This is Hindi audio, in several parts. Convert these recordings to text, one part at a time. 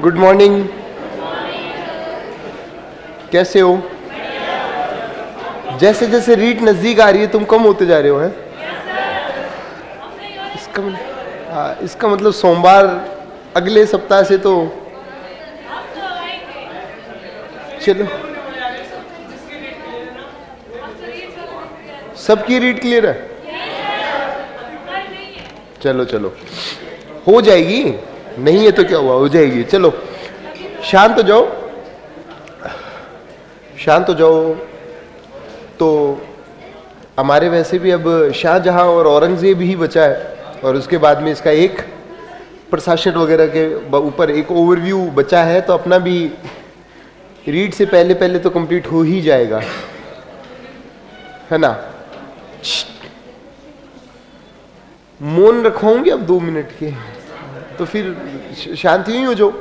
Good morning. कैसे हो? जैसे जैसे रीट नजदीक आ रही है तुम कम होते जा रहे हो हैं। इसका मतलब सोमवार अगले सप्ताह से तो चलो सबकी रीट क्लियर है। चलो चलो हो जाएगी, नहीं है तो क्या हुआ, हो जाएगी। चलो शांत हो जाओ, शांत हो जाओ। तो हमारे वैसे भी अब शाहजहां और औरंगजेब ही बचा है और उसके बाद में इसका एक प्रशासन वगैरह के ऊपर एक ओवरव्यू बचा है, तो अपना भी रीड से पहले पहले तो कंप्लीट हो ही जाएगा, है ना। मौन रखवाऊंगे अब 2 मिनट के, तो फिर शांति ही हो जाओ।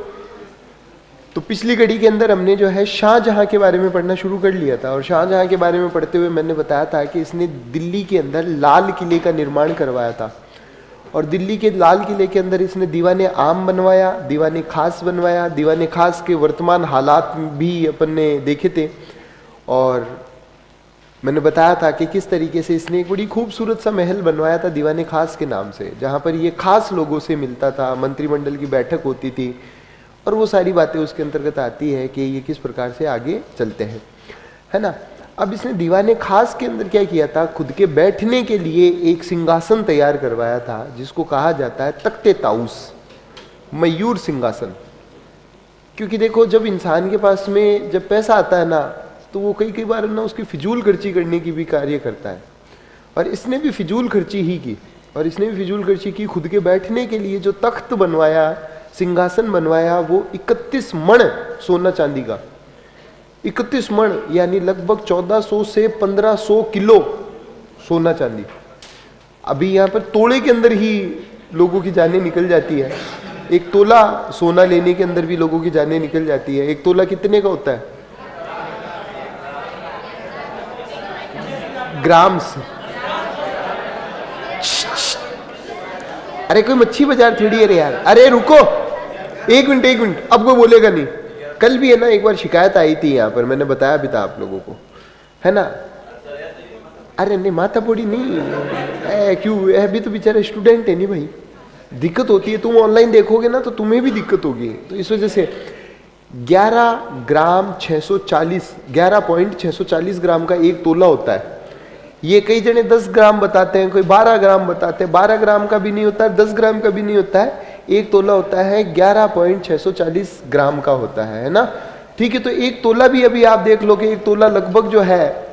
तो पिछली कड़ी के अंदर हमने जो है शाहजहां के बारे में पढ़ना शुरू कर लिया था और शाहजहां के बारे में पढ़ते हुए मैंने बताया था कि इसने दिल्ली के अंदर लाल किले का निर्माण करवाया था और दिल्ली के लाल किले के अंदर इसने दीवाने आम बनवाया, दीवाने खास बनवाया। दीवाने खास के वर्तमान हालात भी अपन ने देखे थे और मैंने बताया था कि किस तरीके से इसने एक बड़ी खूबसूरत सा महल बनवाया था दीवाने खास के नाम से, जहां पर ये खास लोगों से मिलता था, मंत्रिमंडल की बैठक होती थी और वो सारी बातें उसके अंतर्गत आती है कि ये किस प्रकार से आगे चलते हैं, है ना। अब इसने दीवाने खास के अंदर क्या किया था, खुद के बैठने के लिए एक सिंहासन तैयार करवाया था जिसको कहा जाता है तख्ते ताउस, मयूर सिंहासन। क्योंकि देखो जब इंसान के पास में जब पैसा आता है ना तो वो कई कई बार ना उसकी फिजूल खर्ची करने की भी कार्य करता है और इसने भी फिजूल खर्ची ही की और इसने भी फिजूल खर्ची की। खुद के बैठने के लिए जो तख्त बनवाया, सिंहासन बनवाया, वो 31 मण सोना चांदी का, 31 मण यानी लगभग 1400 से 1500 किलो सोना चांदी। अभी यहाँ पर तोड़े के अंदर ही लोगों की जानें निकल जाती है, एक तोला सोना लेने के अंदर भी लोगों की जानें निकल जाती है। एक तोला कितने का होता है? ग्राम्स। अरे कोई मच्छी बाजार थोड़ी है रे यार। अरे रुको एक मिनट, अब कोई बोलेगा नहीं। कल भी है ना एक बार शिकायत आई थी यहाँ पर, मैंने बताया भी था आप लोगों को, है ना। अरे नहीं माता पोड़ी नहीं, क्यों, अभी तो बेचारे स्टूडेंट है नहीं भाई, दिक्कत होती है। तुम ऑनलाइन देखोगे ना तो तुम्हें भी दिक्कत होगी। तो इस वजह से 11 ग्राम 640, 11.640 ग्राम का एक तोला होता है। ये कई जने 10 ग्राम बताते हैं, कोई 12 ग्राम बताते हैं। 12 ग्राम का भी नहीं होता है, 10 ग्राम का भी नहीं होता है। एक तोला होता है 11.640 ग्राम का होता है ना। ठीक है, तो एक तोला भी अभी आप देख लो कि एक तोला लगभग जो है,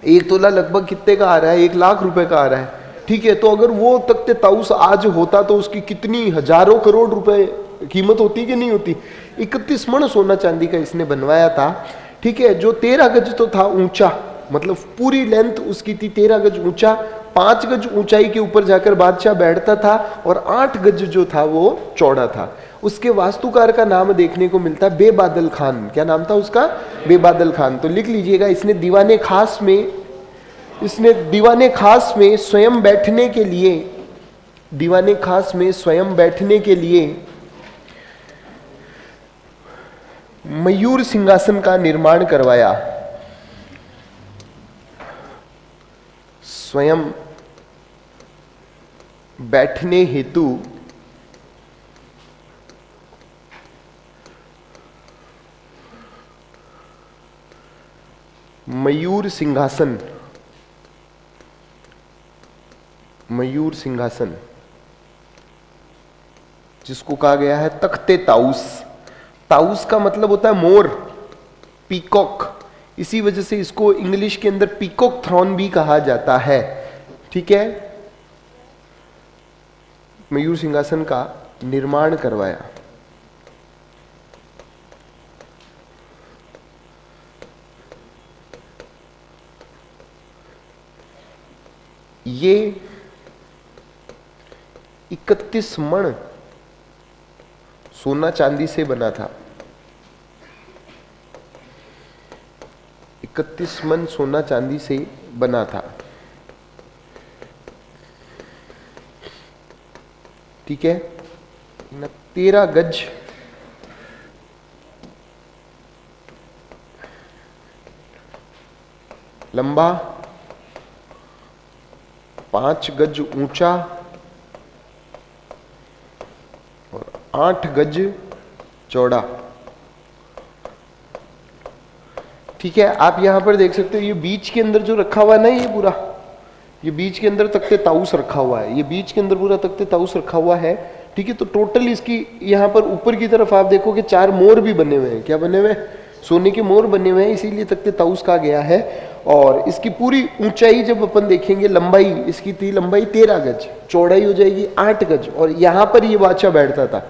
एक तोला लगभग कितने का आ रहा है? 1 लाख रुपए का आ रहा है। ठीक है, तो अगर वो तख्ते ताउस आज होता तो उसकी कितनी हजारों करोड़ रुपए कीमत होती कि नहीं होती। 31 मण सोना चांदी का इसने बनवाया था। ठीक है, जो 13 गज तो था ऊंचा, मतलब पूरी लेंथ उसकी थी 13 गज ऊंचा, 5 गज ऊंचाई के ऊपर जाकर बादशाह बैठता था और 8 गज जो था वो चौड़ा था। उसके वास्तुकार का नाम देखने को मिलता बेबादल खान। क्या नाम था उसका? बेबादल खान। तो लिख लीजिएगा, इसने दीवाने खास में स्वयं बैठने के लिए, दीवाने खास में स्वयं बैठने के लिए मयूर सिंहासन का निर्माण करवाया। स्वयं बैठने हेतु मयूर सिंहासन, मयूर सिंहासन जिसको कहा गया है तख्ते ताउस। ताउस का मतलब होता है मोर, पीकॉक। इसी वजह से इसको इंग्लिश के अंदर पीकॉक थ्रोन भी कहा जाता है। ठीक है, मयूर सिंहासन का निर्माण करवाया। ये 31 मण सोना चांदी से बना था। 31 मन सोना चांदी से बना था। ठीक है ना। 13 गज लंबा, 5 गज ऊंचा और 8 गज चौड़ा। ठीक है, आप यहां पर देख सकते हो ये बीच के अंदर जो रखा हुआ है ना, ये पूरा ये बीच के अंदर तख्ते ताउस रखा हुआ है, ये बीच के अंदर पूरा तख्ते ताउस रखा हुआ है। ठीक है, तो टोटल इसकी यहाँ पर ऊपर की तरफ आप देखो कि 4 मोर भी बने हुए हैं। क्या बने हुए हैं? सोने के मोर बने हुए हैं, इसीलिए तख्ते ताउस कहा गया है। और इसकी पूरी ऊंचाई जब अपन देखेंगे, लंबाई इसकी थी लंबाई 13 गज, चौड़ाई हो जाएगी 8 गज। और यहाँ पर ये बादशाह बैठता था।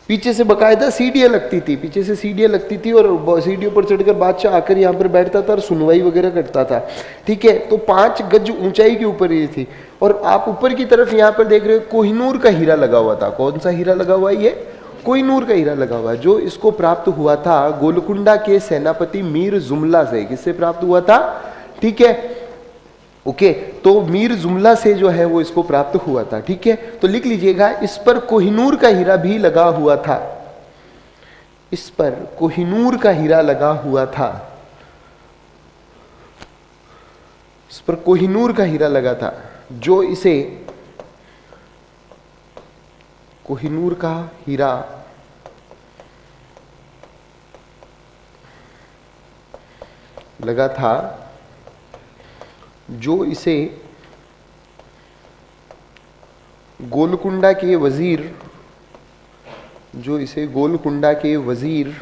पीछे से बकायदा सीढ़ियां लगती थी, पीछे से सीढ़ियां लगती थी और सीढ़ियों पर चढ़कर बादशाह आकर यहाँ पर बैठता था और सुनवाई वगैरह करता था। ठीक है, तो 5 गज ऊंचाई के ऊपर ये थी। और आप ऊपर की तरफ यहाँ पर देख रहे हो कोहिनूर का हीरा लगा हुआ था। कौन सा हीरा लगा हुआ है? ये कोहिनूर का हीरा लगा हुआ है, जो इसको प्राप्त हुआ था गोलकुंडा के सेनापति मीर जुमला से। किससे प्राप्त हुआ था? ठीक है, ओके, तो मीर जुमला से जो है वो इसको प्राप्त हुआ था। ठीक है, तो लिख लीजिएगा, इस पर कोहिनूर का हीरा भी लगा हुआ था। इस पर कोहिनूर का हीरा लगा हुआ था। इस पर कोहिनूर का हीरा लगा था, जो इसे कोहिनूर का हीरा लगा था, जो इसे गोलकुंडा के वजीर, जो इसे गोलकुंडा के वजीर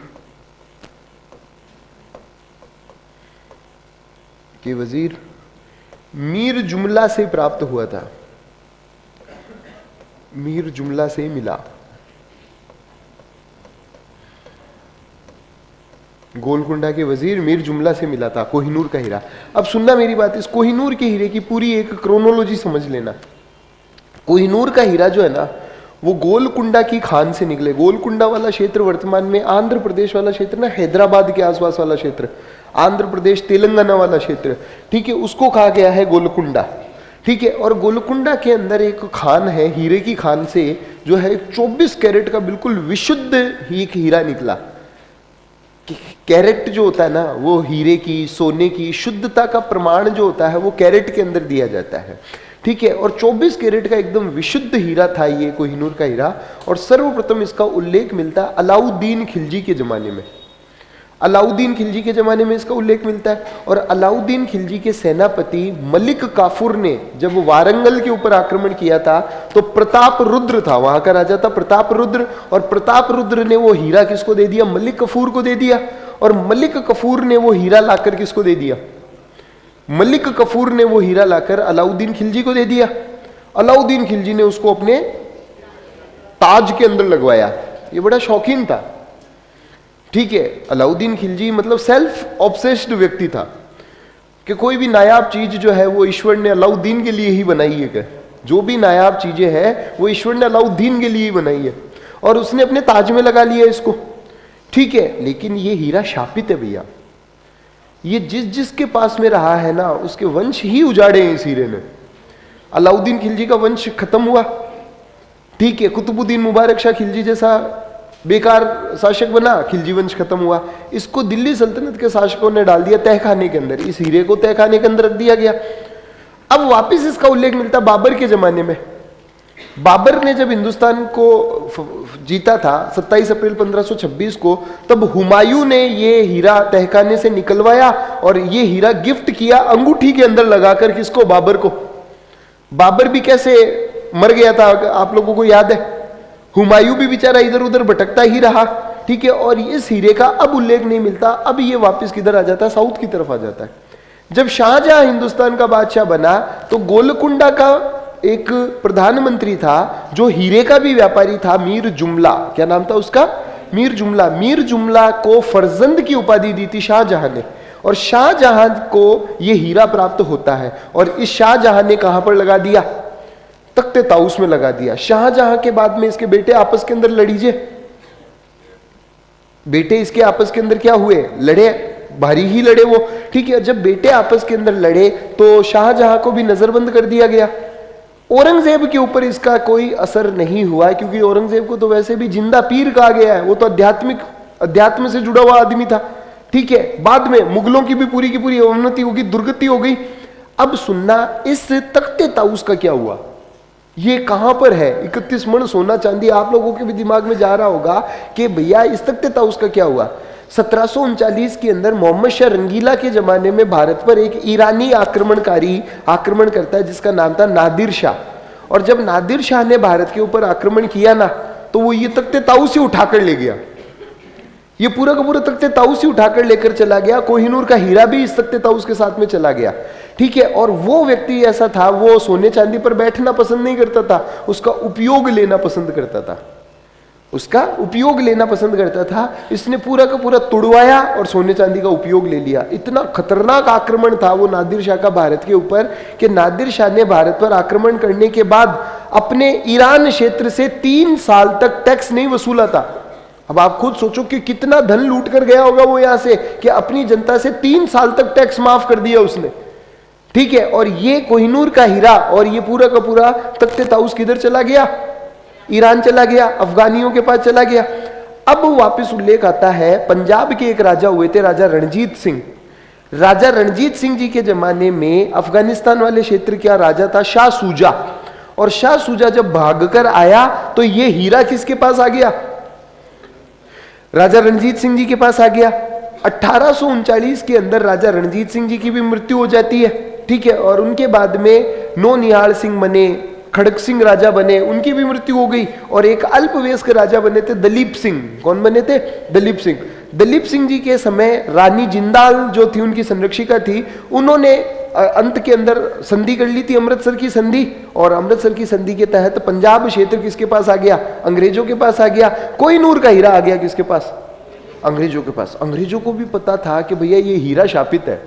मीर जुमला से प्राप्त हुआ था। मीर जुमला से मिला। गोलकुंडा के वजीर मीर जुमला से मिला था कोहिनूर का हीरा। अब सुनना मेरी बात, इस कोहिनूर के हीरे की पूरी एक क्रोनोलॉजी समझ लेना। कोहिनूर का हीरा जो है ना, वो गोलकुंडा की खान से निकले। गोलकुंडा वाला क्षेत्र वर्तमान में आंध्र प्रदेश वाला क्षेत्र ना, हैदराबाद के आसपास वाला क्षेत्र, आंध्र प्रदेश तेलंगाना वाला क्षेत्र, ठीक है, उसको कहा गया है गोलकुंडा। ठीक है, और गोलकुंडा के अंदर एक खान है, हीरे की खान से जो है 24 कैरेट का बिल्कुल विशुद्ध ही हीरा निकला। कैरेट जो होता है ना, वो हीरे की, सोने की शुद्धता का प्रमाण जो होता है वो कैरेट के अंदर दिया जाता है। ठीक है, और 24 कैरेट का एकदम विशुद्ध हीरा था ये कोहिनूर का हीरा। और सर्वप्रथम इसका उल्लेख मिलता है अलाउद्दीन खिलजी के जमाने में। अलाउद्दीन खिलजी के जमाने में इसका उल्लेख मिलता है। और अलाउद्दीन खिलजी के सेनापति मलिक काफूर ने जब वारंगल के ऊपर आक्रमण किया था, तो प्रताप रुद्र था, वहां का राजा था प्रताप रुद्र, और प्रताप रुद्र ने वो हीरा किसको दे दिया? मलिक कफूर को दे दिया। और मलिक कफूर ने वो हीरा लाकर किसको दे दिया? मलिक कफूर ने वो हीरा लाकर अलाउद्दीन खिलजी को दे दिया। अलाउद्दीन खिलजी ने उसको अपने ताज के अंदर लगवाया। ये बड़ा शौकीन था। ठीक है, अलाउद्दीन खिलजी मतलब सेल्फ ऑब्सेस्ड व्यक्ति था कि कोई भी नायाब चीज जो है वो ईश्वर ने अलाउद्दीन के लिए ही बनाई है। क्या जो भी नायाब चीजें हैं वो ईश्वर ने अलाउद्दीन के लिए ही बनाई है, और उसने अपने ताज में लगा लिया इसको। ठीक है, लेकिन ये हीरा शापित है भैया। ये जिसके पास में रहा है ना, उसके वंश ही उजाड़े हैं इस हीरे ने। अलाउद्दीन खिलजी का वंश खत्म हुआ। ठीक है, कुतुबुद्दीन मुबारक शाह खिलजी जैसा बेकार शासक बना, खिलजी वंश खत्म हुआ। इसको दिल्ली सल्तनत के शासकों ने डाल दिया तहखाने के अंदर, इस हीरे को तहखाने के अंदर रख दिया गया। अब वापस इसका उल्लेख मिलता बाबर के जमाने में। बाबर ने जब हिंदुस्तान को जीता था 27 अप्रैल 1526 को, तब हुमायूं ने ये हीरा तहखाने से निकलवाया और ये हीरा गिफ्ट किया अंगूठी के अंदर लगाकर। किसको? बाबर को। बाबर भी कैसे मर गया था आप लोगों को याद है। हुमायूं भी बेचारा इधर उधर भटकता ही रहा। ठीक है, और इस हीरे का अब उल्लेख नहीं मिलता। अब ये वापस किधर आ जाता है? साउथ की तरफ आ जाता है। जब शाहजहां हिंदुस्तान का बादशाह बना, तो गोलकुंडा का एक प्रधानमंत्री था जो हीरे का भी व्यापारी था, मीर जुमला। क्या नाम था उसका? मीर जुमला। मीर जुमला को फरजंद की उपाधि दी थी शाहजहां ने, और शाहजहां को यह हीरा प्राप्त होता है। और इस शाहजहां ने कहां पर लगा दिया? तख्ते ताउस में लगा दिया। शाहजहां के बाद में इसके बेटे आपस के अंदर लड़ीजे। बेटे इसके आपस के अंदर क्या हुए? लड़े, भारी ही लड़े वो। ठीक है, जब बेटे आपस के अंदर लड़े तो शाहजहां को भी नजरबंद कर दिया गया। औरंगजेब के ऊपर इसका कोई असर नहीं हुआ, क्योंकि औरंगजेब को तो वैसे भी जिंदा पीर कहा गया है। वो तो अध्यात्म से जुड़ा हुआ आदमी था। ठीक है, बाद में मुगलों की भी पूरी की पूरी अवनति होगी, दुर्गति हो गई। अब सुनना, इस तख्ते ताउस का क्या हुआ, ये कहां पर है? 31 मण सोना चांदी। आप लोगों के भी दिमाग में जा रहा होगा कि भैया इस तख्ते ताउस का क्या हुआ। 1739 के अंदर मोहम्मद शाह रंगीला के जमाने में भारत पर एक ईरानी आक्रमणकारी आक्रमण करता है जिसका नाम था नादिर शाह। और जब नादिर शाह ने भारत के ऊपर आक्रमण किया ना, तो वो ये तख्ते ताउस ही उठाकर ले गया, ये पूरा का पूरा तख्ते ताउस ही उठाकर लेकर चला गया। कोहिनूर का हीरा भी इस तख्ते ताउस के साथ में चला गया, ठीक है। और वो व्यक्ति ऐसा था, वो सोने चांदी पर बैठना पसंद नहीं करता था, उसका उपयोग लेना पसंद करता था, उसका उपयोग लेना पसंद करता था। इसने पूरा का पूरा तुड़वाया और सोने चांदी का उपयोग ले लिया। इतना खतरनाक आक्रमण था वो नादिर शाह का भारत के ऊपर कि नादिर शाह ने भारत पर आक्रमण करने के बाद अपने ईरान क्षेत्र से 3 साल तक टैक्स नहीं वसूला था। अब आप खुद सोचो कि कितना धन लूट कर गया होगा वो यहां से, कि अपनी जनता से 3 साल तक टैक्स माफ कर दिया उसने, ठीक है। और ये कोहिनूर का हीरा और ये पूरा का पूरा तख्ते ताउस किधर चला गया? ईरान चला गया, अफगानियों के पास चला गया। अब वापस उल्लेख आता है, पंजाब के एक राजा हुए थे, राजा रणजीत सिंह। राजा रणजीत सिंह जी के जमाने में अफगानिस्तान वाले क्षेत्र का राजा था शाह सूजा। और शाह सूजा जब भागकर आया तो ये हीरा किसके पास आ गया? राजा रणजीत सिंह जी के पास आ गया। 1839 के अंदर राजा रणजीत सिंह जी की भी मृत्यु हो जाती है, ठीक है। और उनके बाद में नौनिहाल सिंह बने, खड़क सिंह राजा बने, उनकी भी मृत्यु हो गई। और एक अल्पवयस्क राजा बने थे दलीप सिंह। कौन बने थे? दलीप सिंह। दलीप सिंह जी के समय रानी जिंदाल जो थी, उनकी संरक्षिका थी, उन्होंने अंत के अंदर संधि कर ली थी, अमृतसर की संधि। और अमृतसर की संधि के तहत पंजाब क्षेत्र किसके पास आ गया? अंग्रेजों के पास आ गया। कोहिनूर का हीरा आ गया किसके पास? अंग्रेजों के पास। अंग्रेजों को भी पता था कि भैया ये हीरा शापित है,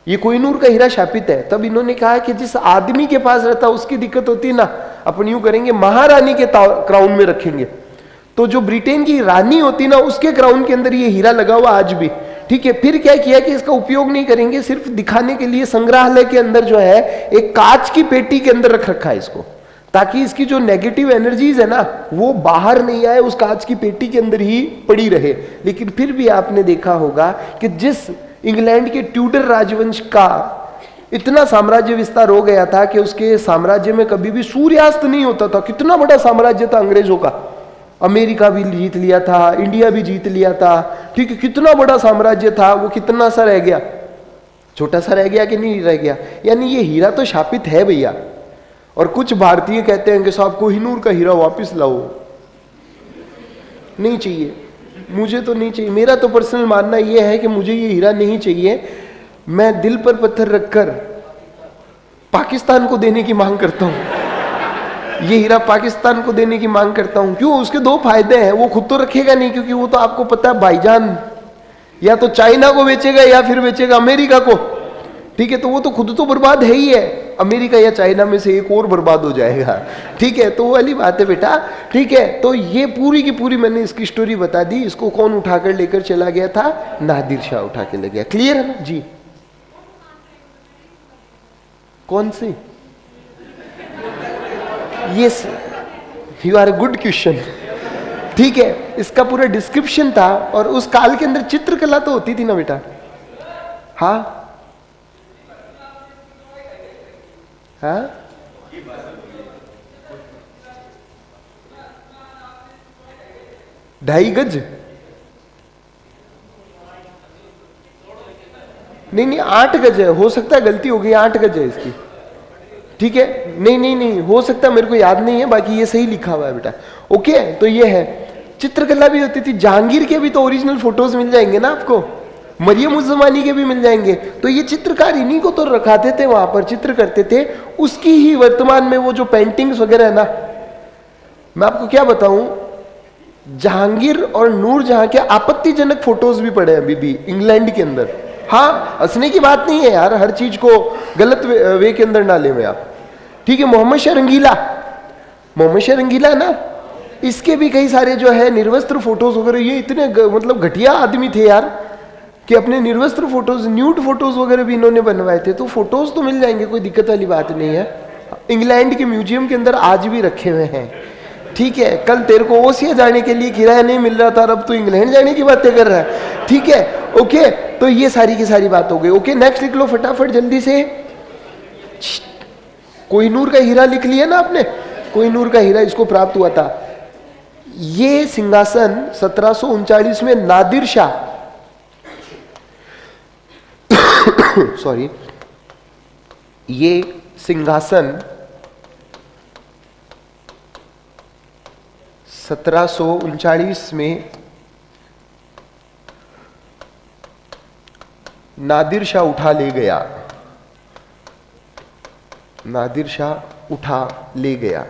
ये कोहिनूर का हीरा शापित है। तब इन्होंने कहा कि जिस आदमी के पास रहता उसकी दिक्कत होती है ना, अपन यूं करेंगे, महारानी के क्राउन में रखेंगे। तो जो ब्रिटेन की रानी होती ना, उसके क्राउन के अंदर ये हीरा लगा हुआ आज भी, ठीक है। फिर क्या किया कि इसका उपयोग नहीं करेंगे, सिर्फ दिखाने के लिए संग्रहालय के अंदर जो है एक कांच की पेटी के अंदर रख रखा है इसको, ताकि इसकी जो नेगेटिव एनर्जीज है ना वो बाहर नहीं आए, उस कांच की पेटी के अंदर ही पड़ी रहे। लेकिन फिर भी आपने देखा होगा कि जिस इंग्लैंड के ट्यूडर राजवंश का इतना साम्राज्य विस्तार हो गया था कि उसके साम्राज्य में कभी भी सूर्यास्त नहीं होता था। कितना बड़ा साम्राज्य था अंग्रेजों का, अमेरिका भी जीत लिया था, इंडिया भी जीत लिया था, ठीक है। कितना बड़ा साम्राज्य था वो, कितना सा रह गया? छोटा सा रह गया कि नहीं रह गया? यानी ये हीरा तो शापित है भैया। और कुछ भारतीय कहते हैं कि साहब कोहिनूर का हीरा वापस लाओ। नहीं चाहिए, मुझे तो नहीं चाहिए। मेरा तो पर्सनल मानना यह है कि मुझे ये हीरा नहीं चाहिए। मैं दिल पर पत्थर रखकर पाकिस्तान को देने की मांग करता हूं। ये हीरा पाकिस्तान को देने की मांग करता हूं। क्यों? उसके 2 फायदे हैं। वो खुद तो रखेगा नहीं, क्योंकि वो तो आपको पता है भाईजान या तो चाइना को बेचेगा या फिर बेचेगा अमेरिका को, ठीक है। तो वो तो खुद तो बर्बाद है ही है, अमेरिका या चाइना में से एक और बर्बाद हो जाएगा, ठीक है। तो वो वाली बात है बेटा, ठीक है। तो ये पूरी की पूरी मैंने इसकी स्टोरी बता दी। इसको कौन उठाकर लेकर चला गया था? नादिर शाह उठा के ले गया। क्लियर है ना जी? कौन सी? Yes, you are a good question, ठीक है। इसका पूरा डिस्क्रिप्शन था। और उस काल के अंदर चित्रकला तो होती थी ना बेटा। हाँ हाँ, 2.5 गज? नहीं, 8 गज है, हो सकता है गलती हो गई, 8 गज है इसकी, ठीक है। नहीं, हो सकता है, मेरे को याद नहीं है, बाकी ये सही लिखा हुआ है बेटा। ओके, तो ये है। चित्रकला भी होती थी। जहांगीर के भी तो ओरिजिनल फोटोज मिल जाएंगे ना आपको, मरियम उज़ ज़मानी के भी मिल जाएंगे। तो ये चित्रकार इन्हीं को तो रखाते थे, वहां पर चित्र करते थे। उसकी ही वर्तमान में वो जो पेंटिंग्स वगैरह है ना, मैं आपको क्या बताऊं, जहांगीर और नूरजहां के आपत्तिजनक फोटोज भी पड़े अभी भी इंग्लैंड के अंदर। हाँ, हंसने की बात नहीं है यार, हर चीज को गलत वे के अंदर ना ले में आप, ठीक है। मोहम्मद शाह रंगीला ना, इसके भी कई सारे जो है निर्वस्त्र फोटोज वगैरह, ये इतने मतलब घटिया आदमी थे यार कि अपने निर्वस्त्र फोटोज, न्यूड फोटोज वगैरह भी इन्होंने बनवाए थे। तो फोटोज तो मिल जाएंगे, कोई दिक्कत वाली बात नहीं है। इंग्लैंड के म्यूजियम के अंदर आज भी रखे हुए हैं, ठीक है। कल तेरे को ओसिया जाने के लिए किराया नहीं मिल रहा था, अब तो इंग्लैंड जाने की बातें कर रहा है, ठीक है। ओके, तो ये सारी की सारी बात हो गई। ओके, नेक्स्ट लिख लो फटाफट जल्दी से। कोहिनूर का हीरा लिख लिया ना आपने, कोहिनूर का हीरा इसको प्राप्त हुआ था। ये सिंहासन 1739 में नादिर शाह सॉरी, ये सिंहासन 1739 में नादिर शाह उठा ले गया, नादिर शाह उठा ले गया,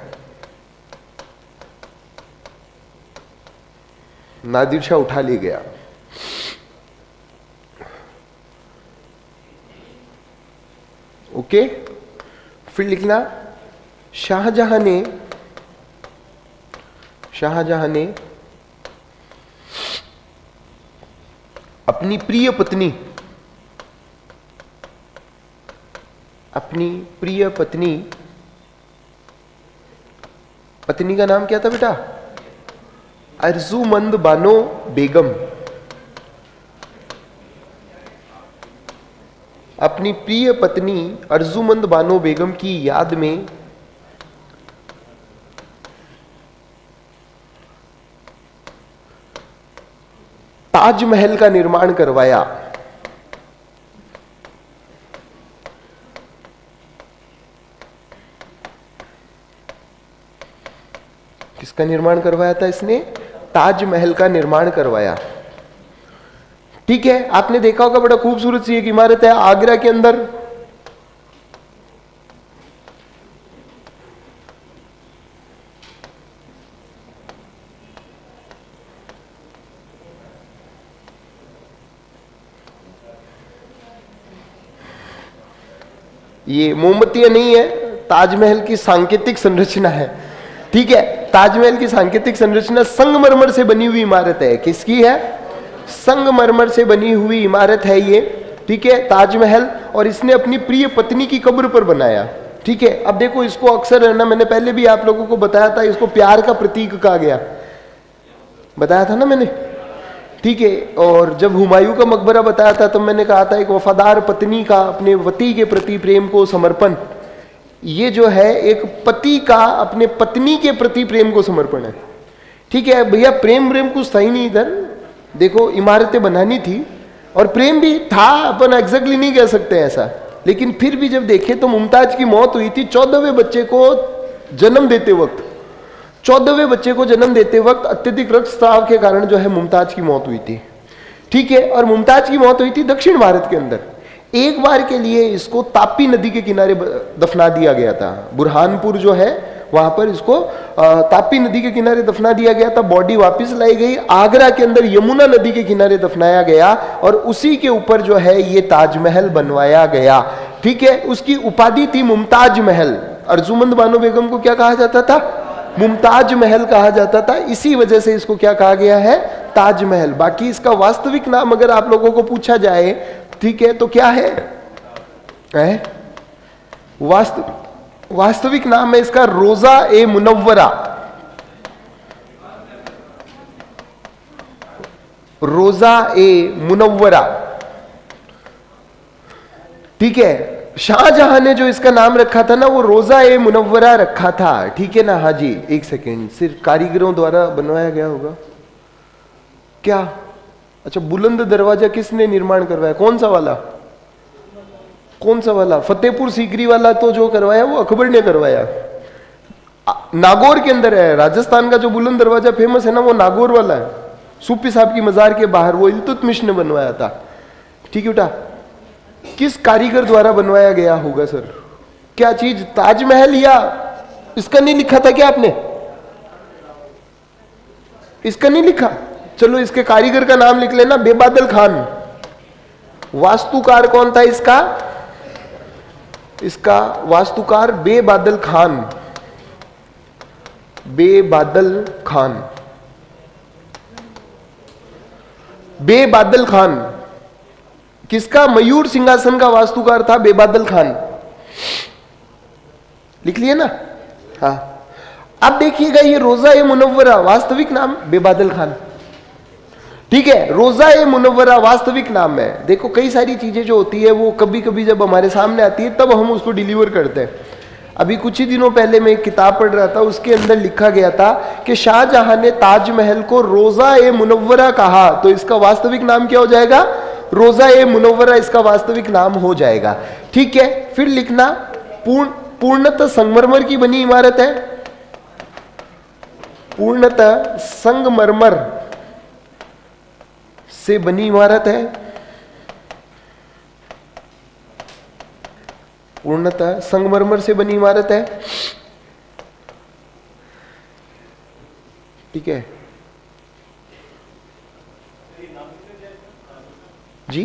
नादिर शाह उठा ले गया। ओके, फिर लिखना शाहजहां ने अपनी प्रिय पत्नी का नाम क्या था बेटा? अर्जुमंद बानो बेगम। अपनी प्रिय पत्नी अर्जुमंद बानो बेगम की याद में ताजमहल का निर्माण करवाया। किसका निर्माण करवाया था इसने? ताजमहल का निर्माण करवाया। ठीक है, आपने देखा होगा बड़ा खूबसूरत सी एक इमारत है आगरा के अंदर। ये मोमबत्तियां नहीं है, ताजमहल की सांकेतिक संरचना है। ठीक है, ताजमहल की सांकेतिक संरचना संगमरमर से बनी हुई इमारत है। किसकी है? संगमरमर से बनी हुई इमारत है ये। ठीक है, ताजमहल, और इसने अपनी प्रिय पत्नी की कब्र पर बनाया। ठीक है, अब देखो इसको अक्सर है ना, मैंने पहले भी आप लोगों को बताया था, इसको प्यार का प्रतीक कहा गया, बताया था ना मैंने। ठीक है, और जब हुमायूं का मकबरा बताया था तो मैंने कहा था एक वफादार पत्नी का अपने वती के प्रति प्रेम को समर्पण, ये जो है एक पति का अपने पत्नी के प्रति प्रेम को समर्पण है। ठीक है भैया, प्रेम कुछ था ही नहीं इधर। देखो इमारतें बनानी थी और प्रेम भी था, अपन एग्जैक्टली नहीं कह सकते ऐसा, लेकिन फिर भी जब देखे तो मुमताज की मौत हुई थी 14वें बच्चे को जन्म देते वक्त। 14वें बच्चे को जन्म देते वक्त अत्यधिक रक्तस्राव के कारण जो है मुमताज की मौत हुई थी। ठीक है, और मुमताज की मौत हुई थी दक्षिण भारत के अंदर। एक बार के लिए इसको तापी नदी के किनारे दफना दिया गया था। बुरहानपुर जो है वहां पर इसको तापी नदी के किनारे दफना दिया गया था। बॉडी वापस लाई गई, आगरा के अंदर यमुना नदी के किनारे दफनाया गया और उसी के ऊपर जो है ये ताजमहल बनवाया गया। ठीक है, उसकी उपाधि थी मुमताज महल। अर्जुमंद बानो बेगम को क्या कहा जाता था? मुमताज महल कहा जाता था। इसी वजह से इसको क्या कहा गया है? ताजमहल। बाकी इसका वास्तविक नाम अगर आप लोगों को पूछा जाए, ठीक है, तो क्या है? वास्तविक नाम है इसका रोजा ए मुनव्वरा। रोजा ए मुनव्वरा। ठीक है, शाहजहां ने जो इसका नाम रखा था ना, वो रोजा ए मुनव्वरा रखा था। ठीक है ना? हाँ जी, एक सेकेंड, सिर्फ कारीगरों द्वारा बनवाया गया होगा क्या? अच्छा, बुलंद दरवाजा किसने निर्माण करवाया? कौन सा वाला? फतेहपुर सीकरी वाला तो जो करवाया वो अकबर ने करवाया। नागौर के अंदर है, राजस्थान का जो बुलंद दरवाजा फेमस है ना, वो नागौर वाला है। सूफी साहब की मजार के बाहर, वो इल्तुतमिश ने बनवाया था। ठीक है बेटा, किस कारीगर द्वारा बनवाया गया होगा सर? क्या चीज? ताजमहल? या इसका नहीं लिखा था क्या आपने? इसका नहीं लिखा? चलो इसके कारीगर का नाम लिख लेना, बेबादल खान। वास्तुकार कौन था इसका वास्तुकार बेबादल खान। बेबादल खान किसका? मयूर सिंहासन का वास्तुकार था बेबादल खान। लिख लिए ना? हाँ, अब देखिएगा ये रोजा ए मुनव्वरा, वास्तविक नाम बेबादल खान। ठीक है, रोजा ए मुनव्वरा वास्तविक नाम है। देखो कई सारी चीजें जो होती है वो कभी कभी जब हमारे सामने आती है तब हम उसको डिलीवर करते हैं। अभी कुछ ही दिनों पहले मैं एक किताब पढ़ रहा था, उसके अंदर लिखा गया था कि शाहजहां ने ताजमहल को रोजा ए मुनव्वरा कहा, तो इसका वास्तविक नाम क्या हो जाएगा? रोजा ए मुनव्वरा इसका वास्तविक नाम हो जाएगा। ठीक है, फिर लिखना पूर्णतः संगमरमर की बनी इमारत है, पूर्णतः संगमरमर से बनी इमारत है, पूर्णतः संगमरमर से बनी इमारत है। ठीक है जी,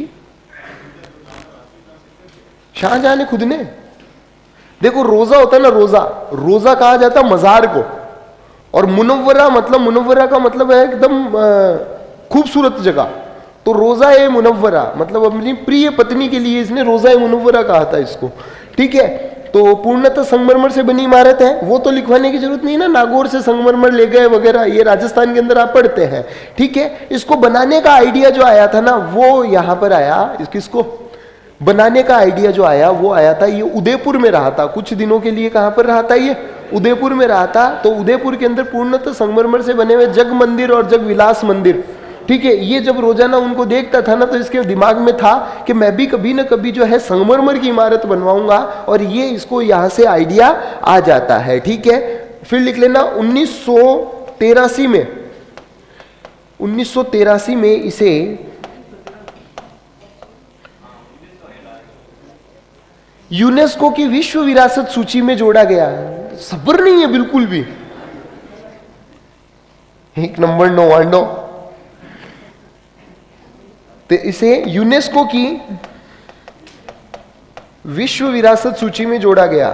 शाहजहां ने खुद ने, देखो रोजा होता है ना, रोजा कहा जाता मजार को, और मुनव्वरा मतलब, मुनव्वरा का मतलब है एकदम खूबसूरत जगह। तो रोजा ए मुनव्वरा मतलब अपनी प्रिय पत्नी के लिए इसने रोजा ए मुनव्वरा कहा था इसको। ठीक है, तो पूर्णतः संगमरमर से बनी इमारत है, वो तो लिखवाने की जरूरत नहीं ना, नागौर से संगमरमर ले गए वगैरह, ये राजस्थान के अंदर आप पढ़ते हैं। ठीक है, इसको बनाने का आइडिया जो आया था ना वो यहां पर आया, किसको बनाने का आइडिया जो आया वो आया था, ये उदयपुर में रहा था कुछ दिनों के लिए। कहां पर रहा था? ये उदयपुर में रहा था। तो उदयपुर के अंदर पूर्णतः संगमरमर से बने हुए जग मंदिर और जग विलास मंदिर, ठीक है, ये जब रोजाना उनको देखता था ना तो इसके दिमाग में था कि मैं भी कभी ना कभी जो है संगमरमर की इमारत बनवाऊंगा, और ये इसको यहां से आइडिया आ जाता है। ठीक है, फिर लिख लेना 1983 में, 1983 में इसे यूनेस्को की विश्व विरासत सूची में जोड़ा गया। सब्र नहीं है बिल्कुल भी, एक नंबर नोवांडो। तो इसे यूनेस्को की विश्व विरासत सूची में जोड़ा गया,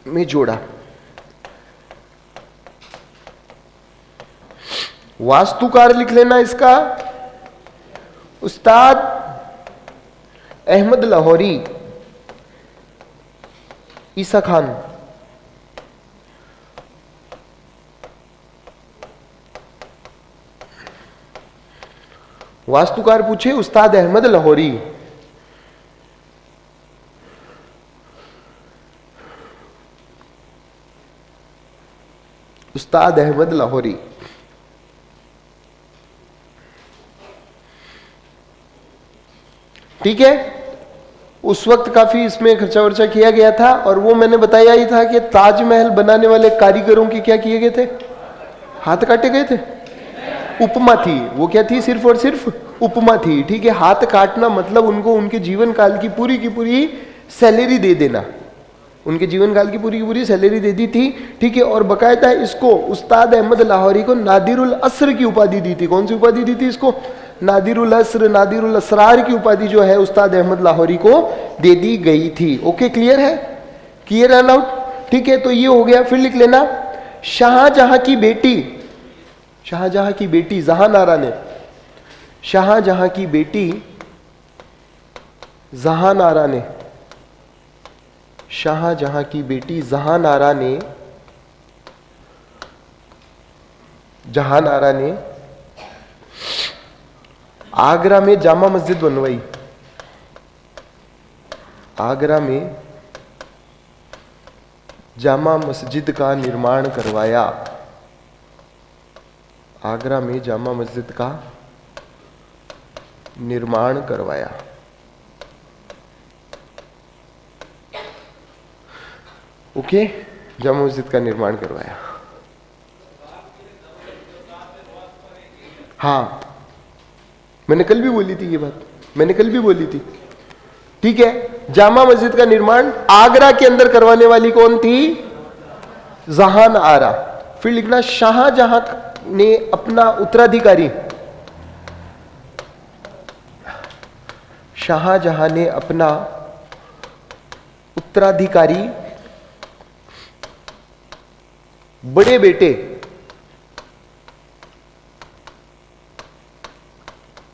में जोड़ा। वास्तुकार लिख लेना इसका उस्ताद अहमद लाहौरी, ईसा खान। वास्तुकार पूछे उस्ताद अहमद लाहौरी। उस्ताद अहमद लाहौरी, ठीक है। उस वक्त काफी इसमें खर्चा वर्चा किया गया था, और वो मैंने बताया ही था कि ताजमहल बनाने वाले कारीगरों के क्या किए गए थे? हाथ काटे गए थे। उपमा थी, वो क्या थी? सिर्फ और सिर्फ उपमा थी। ठीक है, हाथ काटना मतलब उनको उनके जीवन काल की पूरी सैलरी दे देना, उनके जीवन काल की पूरी सैलरी दे दी थी। ठीक है, और बकायदा इसको उस्ताद अहमद लाहौरी को नादिरुल असर की उपाधि दी थी। कौन सी उपाधि दी थी इसको? नादिरुल असर, नादिरुल असरार की उपाधि जो है उस्ताद अहमद लाहौरी को दे दी गई थी। ओके, क्लियर है? क्लियर है ना? ठीक है, तो ये हो गया। फिर लिख लेना शाहजहां की बेटी, शाहजहां की बेटी जहानारा ने, शाहजहां की बेटी जहानारा ने, शाहजहां की बेटी जहानारा ने, जहानारा ने आगरा में जामा मस्जिद बनवाई। आगरा में जामा मस्जिद का निर्माण करवाया। आगरा में जामा मस्जिद का निर्माण करवाया। ओके, जामा मस्जिद का निर्माण करवाया। हाँ, मैंने कल भी बोली थी ये बात, मैंने कल भी बोली थी। ठीक है, जामा मस्जिद का निर्माण आगरा के अंदर करवाने वाली कौन थी? जहान आरा। फिर लिखना शाहजहां ने अपना उत्तराधिकारी, शाहजहां ने अपना उत्तराधिकारी बड़े बेटे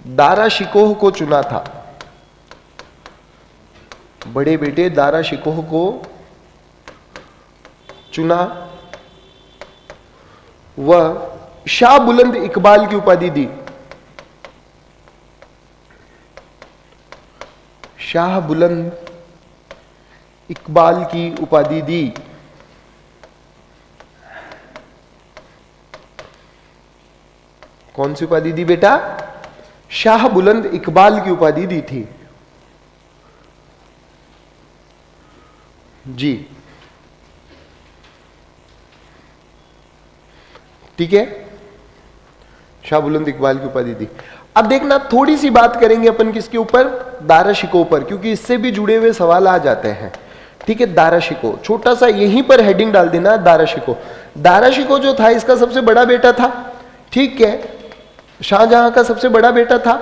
दारा शिकोह को चुना था। बड़े बेटे दारा शिकोह को चुना, वह शाह बुलंद इकबाल की उपाधि दी। शाह बुलंद इकबाल की उपाधि दी। कौन सी उपाधि दी बेटा? शाह बुलंद इकबाल की उपाधि दी थी जी। ठीक है, शाह बुलंद इकबाल की उपाधि दी। अब देखना, थोड़ी सी बात करेंगे अपन किसके ऊपर? दारा शिकोह पर, क्योंकि इससे भी जुड़े हुए सवाल आ जाते हैं। ठीक है, दारा शिकोह, छोटा सा यहीं पर हेडिंग डाल देना, दारा शिकोह। दारा शिकोह जो था, इसका सबसे बड़ा बेटा था। ठीक है, शाहजहां का सबसे बड़ा बेटा था,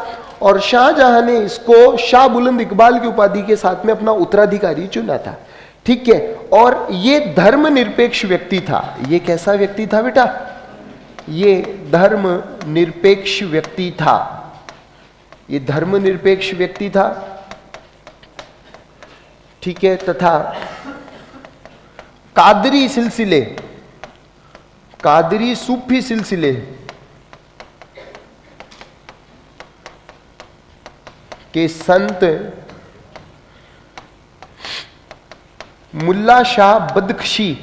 और शाहजहां ने इसको शाह बुलंद इकबाल की उपाधि के साथ में अपना उत्तराधिकारी चुना था। ठीक है, और ये धर्मनिरपेक्ष व्यक्ति था। ये कैसा व्यक्ति था बेटा? ये धर्मनिरपेक्ष व्यक्ति था। ये धर्मनिरपेक्ष व्यक्ति था। ठीक है, तथा कादरी सिलसिले, कादरी सूफी सिलसिले के संत मुल्ला शाह बदख्शी,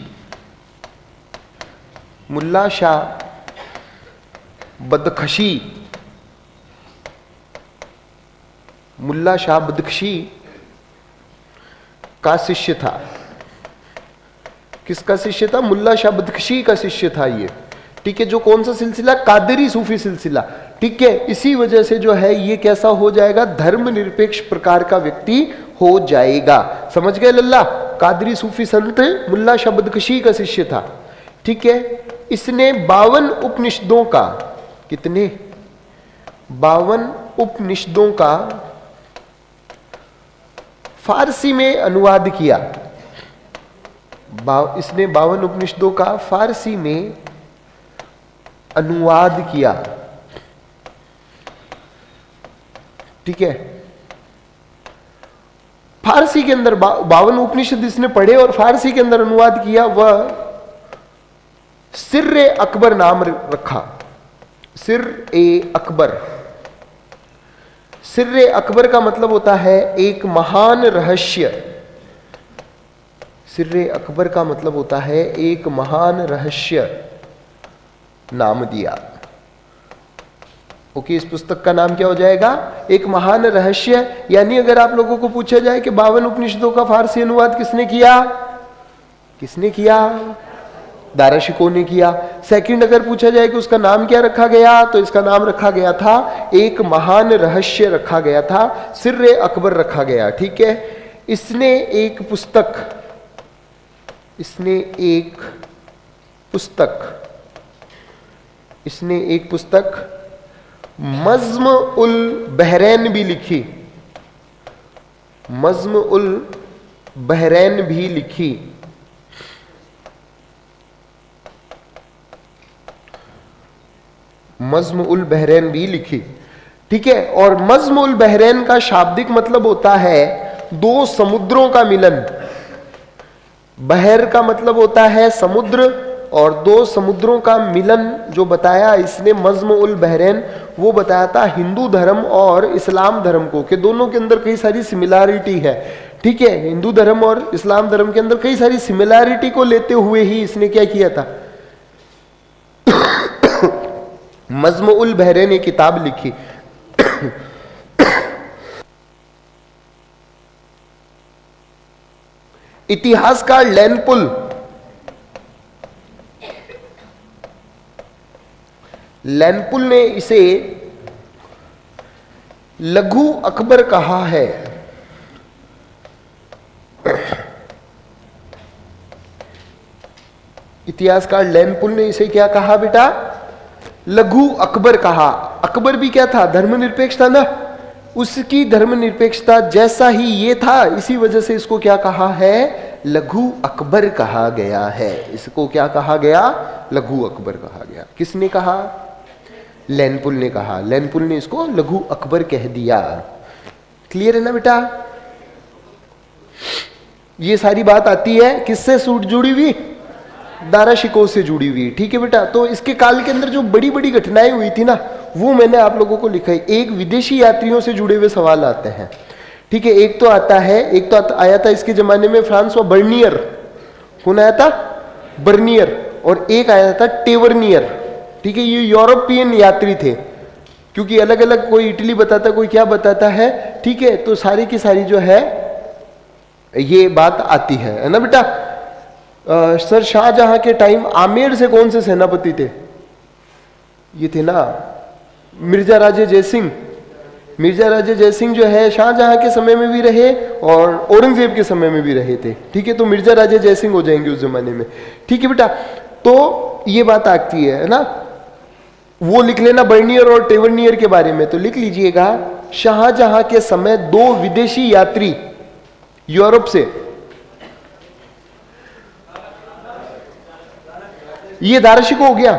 मुल्ला शाह बदख्शी, मुल्ला शाह बदख्शी का शिष्य था। किसका शिष्य था? मुल्ला शाह बदख्शी का शिष्य था ये। ठीक है, जो कौन सा सिलसिला? कादरी सूफी सिलसिला। ठीक है, इसी वजह से जो है ये कैसा हो जाएगा? धर्मनिरपेक्ष प्रकार का व्यक्ति हो जाएगा। समझ गए लल्ला? कादरी सूफी संत मुल्ला शाह बदख्शी का शिष्य था। ठीक है, इसने 52 उपनिषदों का, कितने? 52 उपनिषदों का फारसी में अनुवाद किया। इसने 52 उपनिषदों का फारसी में अनुवाद किया। ठीक है, फारसी के अंदर 52 उपनिषद इसने पढ़े और फारसी के अंदर अनुवाद किया। वह सिर्रे अकबर नाम रखा। सिर्रे अकबर। सिर्रे अकबर का मतलब होता है एक महान रहस्य। सिर्रे अकबर का मतलब होता है एक महान रहस्य नाम दिया। ओके, इस पुस्तक का नाम क्या हो जाएगा? एक महान रहस्य। यानी अगर आप लोगों को पूछा जाए कि 52 उपनिषदों का फारसी अनुवाद किसने किया? किसने किया? दारा शिकोह ने किया। सेकंड, अगर पूछा जाए कि उसका नाम क्या रखा गया, तो इसका नाम रखा गया था, एक महान रहस्य रखा गया था, सिर्रे अकबर रखा गया। ठीक है, इसने एक पुस्तक, इसने एक पुस्तक मज़्म उल बहरैन भी लिखी। मज़्म उल बहरैन भी लिखी। मज़्म उल बहरैन भी लिखी। ठीक है, और मज़्म उल बहरैन का शाब्दिक मतलब होता है दो समुद्रों का मिलन। बहर का मतलब होता है समुद्र, और दो समुद्रों का मिलन जो बताया इसने मज़्म उल बहरैन, वो बताया था हिंदू धर्म और इस्लाम धर्म को, कि दोनों के अंदर कई सारी सिमिलैरिटी है। ठीक है, हिंदू धर्म और इस्लाम धर्म के अंदर कई सारी सिमिलैरिटी को लेते हुए ही इसने क्या किया था? मज़्म उल बहरैन एक किताब लिखी। इतिहासकार लैनपुल ने इसे लघु अकबर कहा है। इतिहासकार लैनपुल ने इसे क्या कहा बेटा? लघु अकबर कहा। अकबर भी क्या था? धर्मनिरपेक्ष था ना। उसकी धर्मनिरपेक्षता जैसा ही ये था, इसी वजह से इसको क्या कहा है? लघु अकबर कहा गया है। इसको क्या कहा गया? लघु अकबर कहा गया। किसने कहा? लैनपुल ने कहा। लैनपुल ने इसको लघु अकबर कह दिया। क्लियर है ना बेटा? ये सारी बात आती है किससे जुड़ी हुई? दारा शिकोह से जुड़ी हुई, ठीक है बेटा। तो इसके काल के अंदर जो बड़ी बड़ी घटनाएं हुई थी ना, वो मैंने आप लोगों को लिखा है। एक विदेशी यात्रियों से जुड़े हुए सवाल आते हैं, ठीक है। एक तो आया था इसके जमाने में फ्रांसवा बर्नियर। कौन आया था? बर्नियर। और एक आया था टेवर्नियर, ठीक है। ये यूरोपियन यात्री थे, क्योंकि अलग अलग कोई इटली बताता, कोई क्या बताता है, ठीक है। तो सारी की सारी जो है ये बात आती है ना बेटा। सर शाहजहां के टाइम आमेर से कौन से सेनापति थे? ये थे ना मिर्जा राजे जयसिंह। मिर्जा राजे जयसिंह जो है शाहजहां के समय में भी रहे और औरंगजेब के समय में भी रहे थे, ठीक है। तो मिर्जा राजे जयसिंह हो जाएंगे उस जमाने में, ठीक है बेटा। तो ये बात आती है ना, वो लिख लेना बर्नियर और टेवर्नियर के बारे में। तो लिख लीजिएगा, शाहजहां के समय 2 विदेशी यात्री यूरोप से, ये दारा शिकोह हो गया,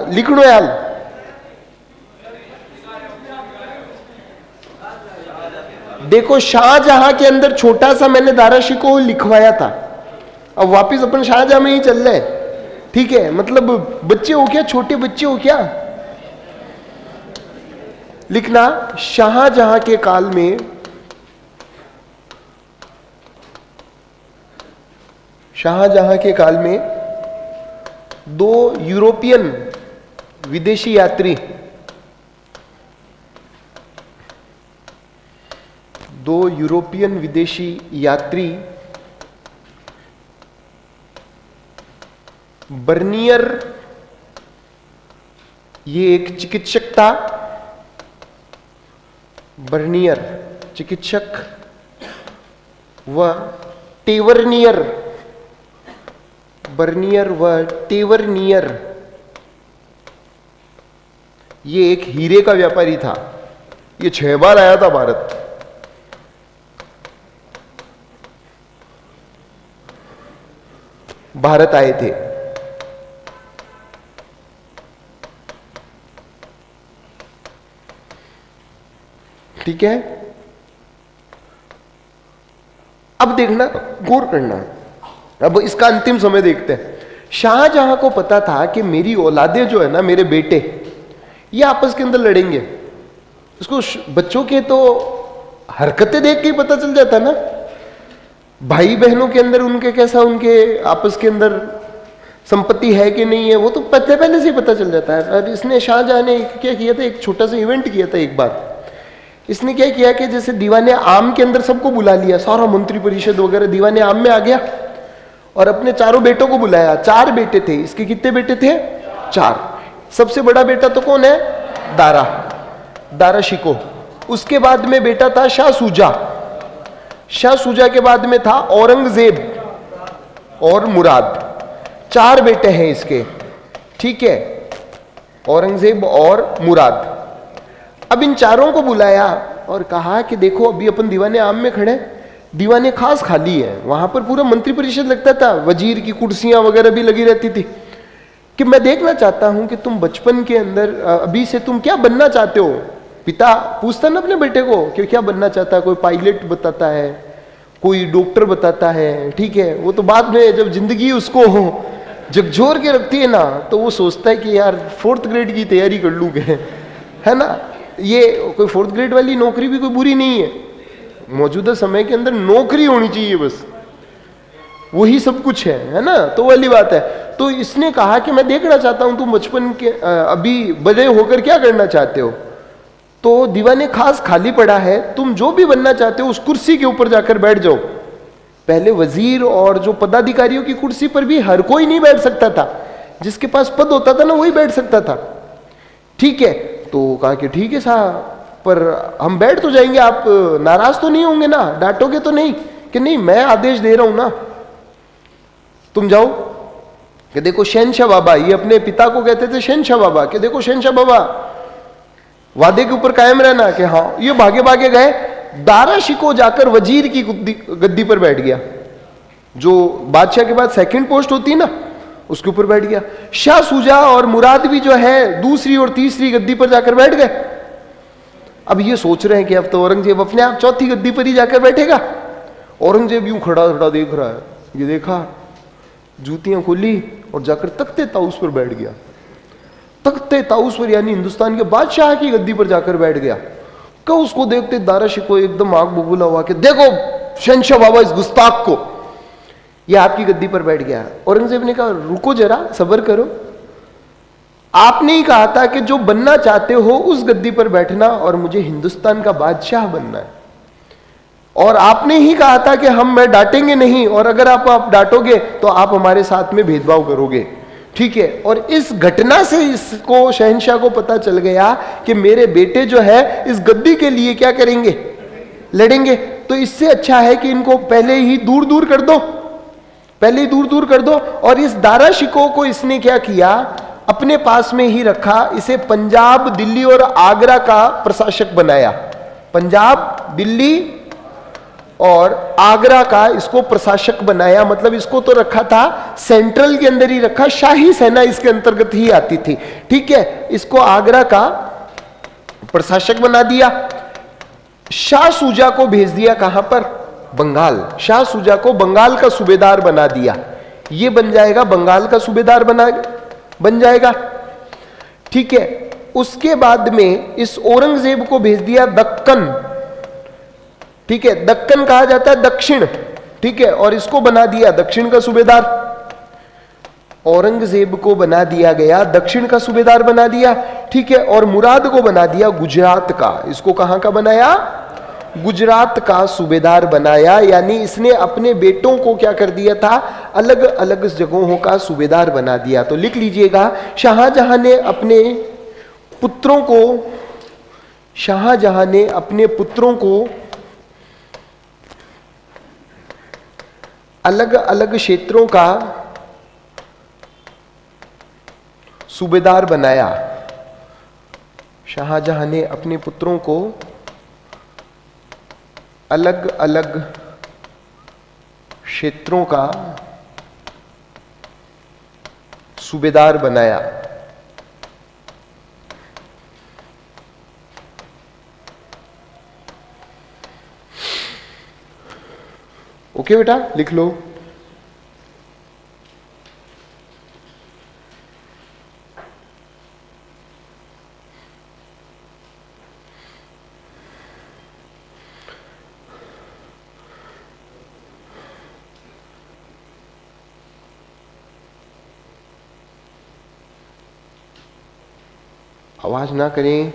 लिख लो यार। देखो शाहजहां के अंदर छोटा सा मैंने दारा शिकोह लिखवाया था, अब वापिस अपन शाहजहां में ही चल रहे, ठीक है। मतलब बच्चे हो क्या, छोटे बच्चे हो क्या? लिखना, शाहजहां के काल में शाहजहां के काल में 2 यूरोपियन विदेशी यात्री, 2 यूरोपियन विदेशी यात्री बर्नियर, ये एक चिकित्सक था, बर्नियर चिकित्सक, व टेवर्नियर, बर्नियर व टेवर्नियर ये एक हीरे का व्यापारी था। ये 6 बार आया था भारत। भारत आए थे, ठीक है। अब देखना, गौर करना, अब इसका अंतिम समय देखते हैं। शाहजहां को पता था कि मेरी औलादे जो है ना, मेरे बेटे, ये आपस के अंदर लड़ेंगे। उसको बच्चों के तो हरकतें देख के ही पता चल जाता ना, भाई बहनों के अंदर उनके कैसा, उनके आपस के अंदर संपत्ति है कि नहीं है, वो तो पहले से ही पता चल जाता है। और इसने, शाहजहां ने क्या किया था, एक छोटा सा इवेंट किया था एक बार। इसने क्या किया कि जैसे दीवाने आम के अंदर सबको बुला लिया, सारा मंत्री परिषद वगैरह दीवाने आम में आ गया, और अपने 4 बेटों को बुलाया। 4 बेटे थे इसके। कितने बेटे थे? 4। सबसे बड़ा बेटा तो कौन है? दारा शिकोह। उसके बाद में बेटा था शाह सूजा। शाह सूजा के बाद में था औरंगजेब और मुराद। 4 बेटे हैं इसके, ठीक है, औरंगजेब और मुराद। अब इन 4 को बुलाया और कहा कि देखो अभी अपन दीवाने आम में खड़े, दीवाने खास खाली है, वहां पर पूरा मंत्री परिषद लगता था, वजीर की कुर्सियां वगैरह भी लगी रहती थी, कि मैं देखना चाहता हूं कि तुम बचपन के अंदर अभी से तुम क्या बनना चाहते हो। पिता पूछता ना अपने बेटे को कि क्या बनना चाहता है। कोई पायलट बताता है, कोई डॉक्टर बताता है, ठीक है। वो तो बाद में जब जिंदगी उसको झकझोर के रखती है ना, तो वो सोचता है कि यार 4th ग्रेड की तैयारी कर लूँ, है ना। ये कोई 4th ग्रेड वाली नौकरी भी कोई बुरी नहीं है, मौजूदा समय के अंदर नौकरी होनी चाहिए, बस वही सब कुछ है ना। तो वाली बात है। तो इसने कहा कि मैं देखना चाहता हूं तुम बचपन के अभी बड़े होकर क्या करना चाहते हो। तो दीवाने खास खाली पड़ा है, तुम जो भी बनना चाहते हो उस कुर्सी के ऊपर जाकर बैठ जाओ। पहले वजीर और जो पदाधिकारियों की कुर्सी पर भी हर कोई नहीं बैठ सकता था, जिसके पास पद होता था ना वही बैठ सकता था, ठीक है। तो कहा कि ठीक है साहब, पर हम बैठ तो जाएंगे, आप नाराज तो नहीं होंगे ना, डांटोगे तो नहीं? कि नहीं, मैं आदेश दे रहा हूं ना, तुम जाओ। कि देखो शहनशाह बाबा, ये अपने पिता को कहते थे शहनशाह बाबा, कि देखो शहनशाह बाबा वादे के ऊपर कायम रहना। कि हाँ। ये भागे भागे गए, दारा शिकोह जाकर वजीर की गद्दी पर बैठ गया, जो बादशाह के बाद 2nd पोस्ट होती है ना, उसके ऊपर बैठ गया। शाह सूजा और मुराद भी जो है 2री और 3री गद्दी पर जाकर बैठ गए। अब ये सोच रहे हैं कि अब तो औरंगजेब अपने आप 4थी गद्दी पर ही जाकर बैठेगा। औरंगजेब यूं खड़ा खड़ा देख रहा है, ये देखा जूतियां खोली और जाकर तख्ते ताउस पर बैठ गया। तख्ते ताउस पर यानी हिंदुस्तान के बादशाह की गद्दी पर जाकर बैठ गया। का उसको देखते दारा शिको एकदम आग बबूला हुआ कि देखो शहंशाह बाबा इस गुस्ताख को, ये आपकी गद्दी पर बैठ गया। औरंगजेब ने कहा रुको जरा, सब्र करो, आपने ही कहा था कि जो बनना चाहते हो उस गद्दी पर बैठना और मुझे हिंदुस्तान का बादशाह बनना है, और आपने ही कहा था कि हम मैं डांटेंगे नहीं, और अगर आप डांटोगे तो आप हमारे साथ में भेदभाव करोगे, ठीक है। और इस घटना से इसको शहंशाह को पता चल गया कि मेरे बेटे जो है इस गद्दी के लिए क्या करेंगे, लड़ेंगे। तो इससे अच्छा है कि इनको पहले ही दूर दूर कर दो, पहले ही दूर दूर कर दो। और इस दारा शिकोह को इसने क्या किया, अपने पास में ही रखा, इसे पंजाब, दिल्ली और आगरा का प्रशासक बनाया। पंजाब, दिल्ली और आगरा का इसको प्रशासक बनाया। मतलब इसको तो रखा था सेंट्रल के अंदर ही रखा, शाही सेना इसके अंतर्गत ही आती थी, ठीक है। इसको आगरा का प्रशासक बना दिया। शाह सूजा को भेज दिया कहां पर, बंगाल। शाह सूजा को बंगाल का सूबेदार बना दिया। ये बन जाएगा बंगाल का सूबेदार बन जाएगा, ठीक है। उसके बाद में इस औरंगजेब को भेज दिया दक्कन, ठीक है। दक्कन कहा जाता है दक्षिण, ठीक है, और इसको बना दिया दक्षिण का सूबेदार। औरंगजेब को बना दिया गया दक्षिण का सूबेदार बना दिया, ठीक है। और मुराद को बना दिया गुजरात का। इसको कहां का बनाया, गुजरात का सूबेदार बनाया। यानी इसने अपने बेटों को क्या कर दिया था, अलग अलग जगहों का सूबेदार बना दिया। तो लिख लीजिएगा, शाहजहां ने अपने पुत्रों को अलग अलग क्षेत्रों का सूबेदार बनाया। शाहजहां ने अपने पुत्रों को अलग अलग क्षेत्रों का सूबेदार बनाया। ओके बेटा, लिख लो। आवाज ना करें।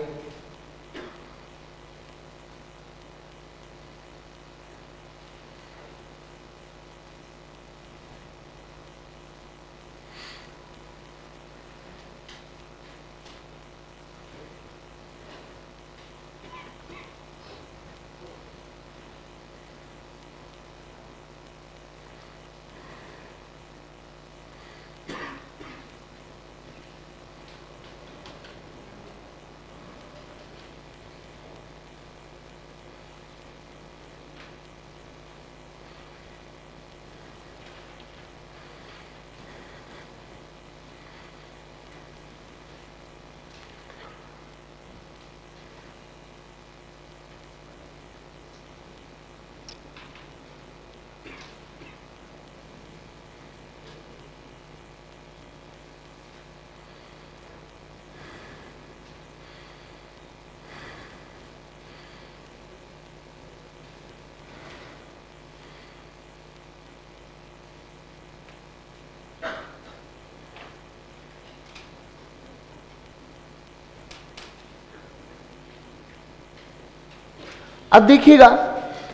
अब देखिएगा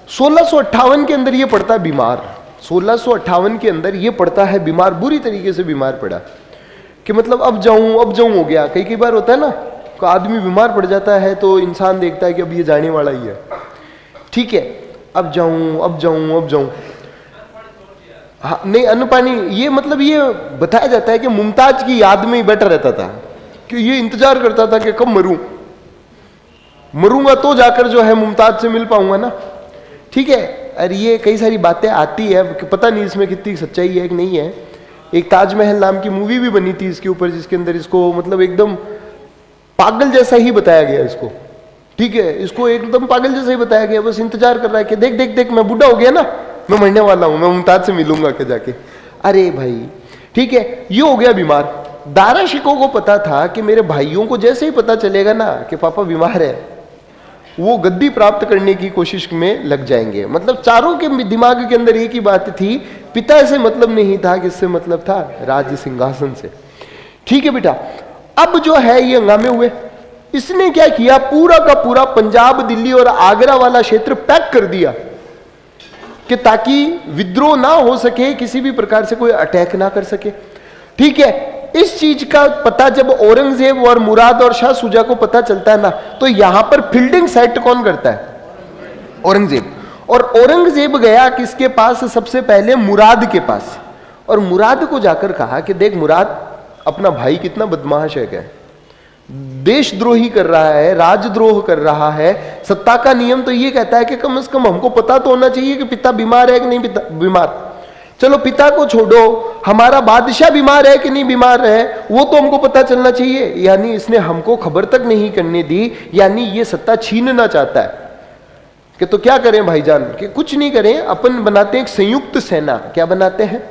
1658 के अंदर ये पड़ता है बीमार। 1658 के अंदर ये पड़ता है बीमार, बुरी तरीके से बीमार पड़ा कि मतलब अब जाऊं हो गया। कई बार होता है ना, को आदमी बीमार पड़ जाता है तो इंसान देखता है कि अब ये जाने वाला ही है, ठीक है, अब जाऊं। हाँ नहीं, अन्न पानी, ये मतलब ये बताया जाता है कि मुमताज की याद में ही बैठा रहता था, कि ये इंतजार करता था कि कब मरूंगा तो जाकर जो है मुमताज से मिल पाऊंगा ना, ठीक है। अरे ये कई सारी बातें आती है, पता नहीं इसमें कितनी सच्चाई है कि नहीं है। एक ताजमहल नाम की मूवी भी बनी थी इसके ऊपर, जिसके अंदर इसको मतलब एकदम पागल जैसा ही बताया गया इसको, ठीक है, इसको एकदम पागल जैसा ही बताया गया। बस इंतजार कर रहा है कि देख मैं बूढ़ा हो गया ना, मैं मरने वाला हूं, मैं मुमताज से मिलूंगा के जाके। अरे भाई ठीक है, ये हो गया बीमार। दारा शिकोह को पता था कि मेरे भाइयों को जैसे ही पता चलेगा ना कि पापा बीमार है, वो गद्दी प्राप्त करने की कोशिश में लग जाएंगे। मतलब चारों के दिमाग के अंदर एक ही बात थी, पिता से मतलब नहीं था, किससे मतलब था? राज्य सिंहासन से। ठीक है बेटा, अब जो है ये हंगामे हुए। इसने क्या किया, पूरा का पूरा पंजाब, दिल्ली और आगरा वाला क्षेत्र पैक कर दिया कि ताकि विद्रोह ना हो सके, किसी भी प्रकार से कोई अटैक ना कर सके। ठीक है, इस चीज का पता जब औरंगजेब और मुराद और शाह सुजा को पता चलता है ना, तो यहां पर फील्डिंग सेट कौन करता है? औरंगजेब। और औरंगजेब गया किसके पास? सबसे पहले मुराद के पास। और मुराद को जाकर कहा कि देख मुराद, अपना भाई कितना बदमाश है, क्या देशद्रोही कर रहा है, राजद्रोह कर रहा है। सत्ता का नियम तो ये कहता है कि कम से कम हमको पता तो होना चाहिए कि पिता बीमार है कि नहीं पिता बीमार। चलो पिता को छोड़ो, हमारा बादशाह बीमार है कि नहीं बीमार है, वो तो हमको पता चलना चाहिए। यानी इसने हमको खबर तक नहीं करने दी, यानी ये सत्ता छीनना चाहता है। कि तो क्या करें भाईजान? कि कुछ नहीं करें, अपन बनाते हैं एक संयुक्त सेना। क्या बनाते हैं?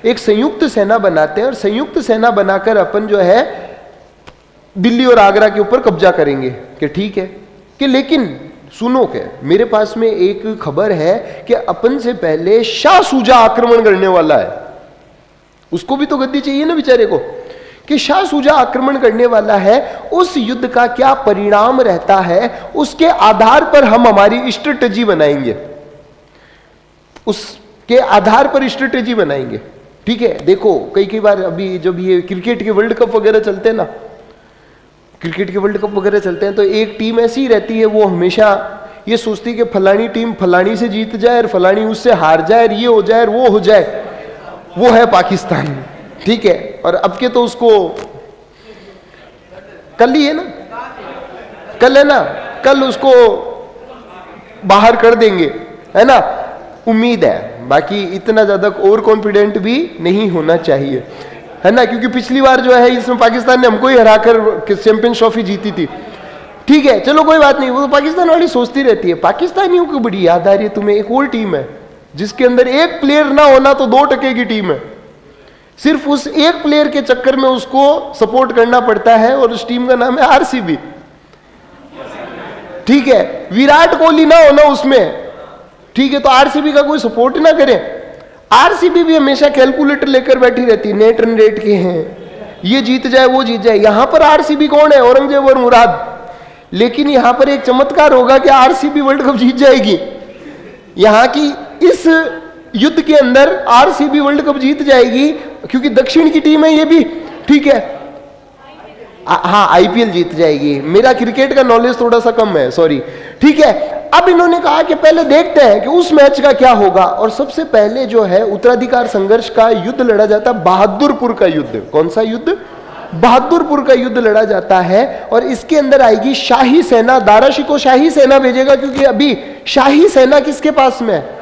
एक संयुक्त सेना बनाते हैं, और संयुक्त सेना बनाकर अपन जो है दिल्ली और आगरा के ऊपर कब्जा करेंगे। कि ठीक है, कि लेकिन सुनो, क्या मेरे पास में एक खबर है कि अपन से पहले शाह सूजा आक्रमण करने वाला है। उसको भी तो गद्दी चाहिए ना बेचारे को। कि शाह सूजा आक्रमण करने वाला है, उस युद्ध का क्या परिणाम रहता है, उसके आधार पर हम हमारी स्ट्रेटेजी बनाएंगे। उसके आधार पर स्ट्रेटेजी बनाएंगे। ठीक है, देखो कई बार अभी जब ये क्रिकेट के वर्ल्ड कप वगैरह चलते हैं ना, क्रिकेट के वर्ल्ड कप वगैरह चलते हैं, तो एक टीम ऐसी ही रहती है, वो हमेशा ये सोचती है कि फलानी टीम फलानी से जीत जाए और फलानी उससे हार जाए, और ये हो जाए और वो हो जाए। वो है पाकिस्तान। ठीक है, और अब के तो उसको कल ही है ना, कल है ना, कल उसको बाहर कर देंगे, है ना, उम्मीद है। बाकी इतना ज्यादा ओवर कॉन्फिडेंट भी नहीं होना चाहिए, है ना, क्योंकि पिछली बार जो है इसमें पाकिस्तान ने हमको ही हराकर चैंपियन ट्रॉफी जीती थी। ठीक है, चलो कोई बात नहीं, वो तो पाकिस्तान वाली सोचती रहती है। पाकिस्तानियों को बड़ी याद आ रही है तुम्हें, एक और टीम है जिसके अंदर एक प्लेयर ना होना तो 2% की टीम है। सिर्फ उस एक प्लेयर के चक्कर में उसको सपोर्ट करना पड़ता है, और उस टीम का नाम है आरसीबी। ठीक है, विराट कोहली ना होना उसमें, ठीक है, तो आरसीबी का कोई सपोर्ट ना करे। आरसीबी भी हमेशा कैलकुलेटर लेकर बैठी रहती है, नेट रन रेट के हैं, ये जीत जाए वो जीत जाए। यहां पर आरसीबी कौन है? औरंगजेब और मुराद। लेकिन यहां पर एक चमत्कार होगा कि आरसीबी वर्ल्ड कप जीत जाएगी। यहां की इस युद्ध के अंदर आरसीबी वर्ल्ड कप जीत जाएगी, क्योंकि दक्षिण की टीम है ये भी। ठीक है, हाँ आईपीएल जीत जाएगी। मेरा क्रिकेट का नॉलेज थोड़ा सा कम है, सॉरी। ठीक है, अब इन्होंने कहा कि पहले देखते हैं कि उस मैच का क्या होगा। और सबसे पहले जो है उत्तराधिकार संघर्ष का युद्ध लड़ा जाता है, बहादुरपुर का युद्ध। कौन सा युद्ध? बहादुरपुर का युद्ध लड़ा जाता है। और इसके अंदर आएगी शाही सेना। दारा शिकोह शाही सेना भेजेगा, क्योंकि अभी शाही सेना किसके पास में है?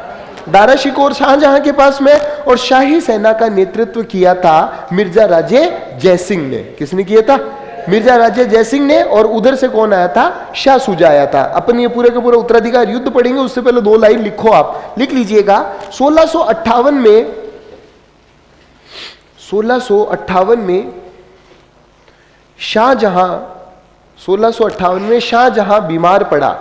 दारा शिकोह और शाहजहां के पास में। और शाही सेना का नेतृत्व किया था मिर्जा राजे जयसिंह ने। किसने किया था? मिर्जा राजे जयसिंह ने। और उधर से कौन आया था? शाह सूजा आया था। अपन ये पूरे का पूरा उत्तराधिकार युद्ध पढ़ेंगे, उससे पहले 2 लाइन लिखो, आप लिख लीजिएगा। 1658 में शाहजहां बीमार पड़ा।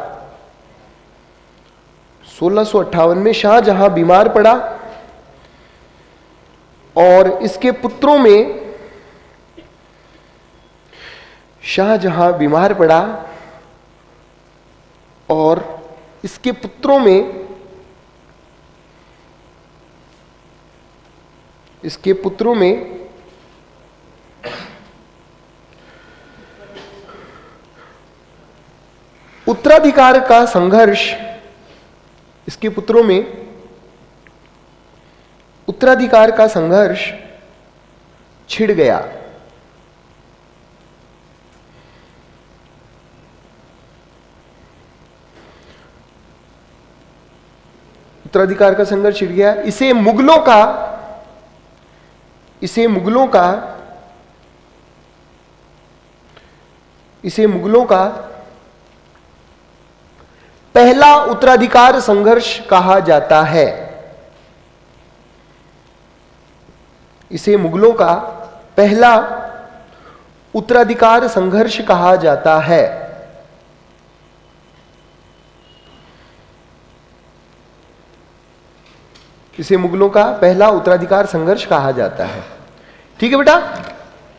1658 में शाहजहां बीमार पड़ा, और इसके पुत्रों में शाहजहां बीमार पड़ा, और इसके पुत्रों में उत्तराधिकार का संघर्ष, इसके पुत्रों में उत्तराधिकार का संघर्ष छिड़ गया। उत्तराधिकार का संघर्ष छिड़ गया। इसे मुगलों का पहला उत्तराधिकार संघर्ष कहा जाता है। इसे मुगलों का पहला उत्तराधिकार संघर्ष कहा जाता है। इसे मुगलों का पहला उत्तराधिकार संघर्ष कहा जाता है। ठीक है बेटा,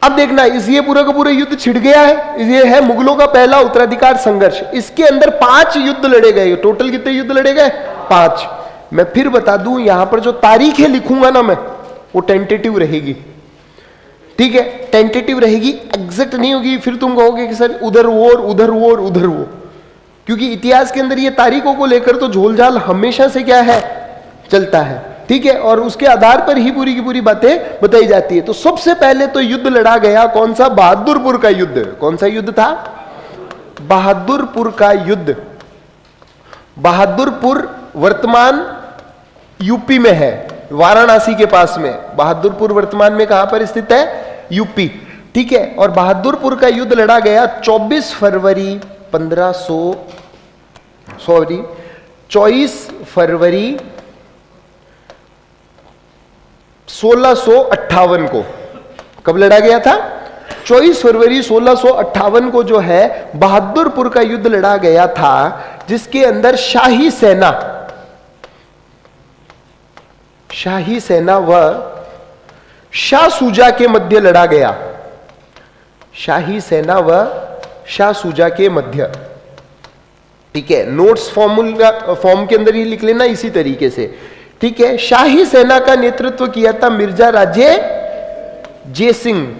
अब देखना, इस ये पूरा का पूरा युद्ध छिड़ गया है। ये है मुगलों का पहला उत्तराधिकार संघर्ष। इसके अंदर 5 युद्ध लड़े गए। टोटल कितने युद्ध लड़े गए? 5। मैं फिर बता दूं, यहां पर जो तारीखें लिखूंगा ना मैं, वो टेंटेटिव रहेगी। ठीक है, टेंटेटिव रहेगी, एग्जैक्ट नहीं होगी। फिर तुम कहोगे कि सर उधर वो और उधर वो और उधर वो, क्योंकि इतिहास के अंदर ये तारीखों को लेकर तो झोलझाल हमेशा से क्या है, चलता है। ठीक है, और उसके आधार पर ही पूरी की पूरी बातें बताई जाती है। तो सबसे पहले तो युद्ध लड़ा गया कौन सा? बहादुरपुर का युद्ध। कौन सा युद्ध था? बहादुरपुर का युद्ध। बहादुरपुर वर्तमान यूपी में है, वाराणसी के पास में। बहादुरपुर वर्तमान में कहां पर स्थित है? यूपी। ठीक है, और बहादुरपुर का युद्ध लड़ा गया 24 फरवरी 1658 को। कब लड़ा गया था? 24 फरवरी 1658 को जो है बहादुरपुर का युद्ध लड़ा गया था, जिसके अंदर शाही सेना व शाह सूजा के मध्य लड़ा गया। शाही सेना व शाह सूजा के मध्य। ठीक है, नोट्स फॉर्म के अंदर ही लिख लेना इसी तरीके से। ठीक है, शाही सेना का नेतृत्व किया था मिर्जा राजे जयसिंह।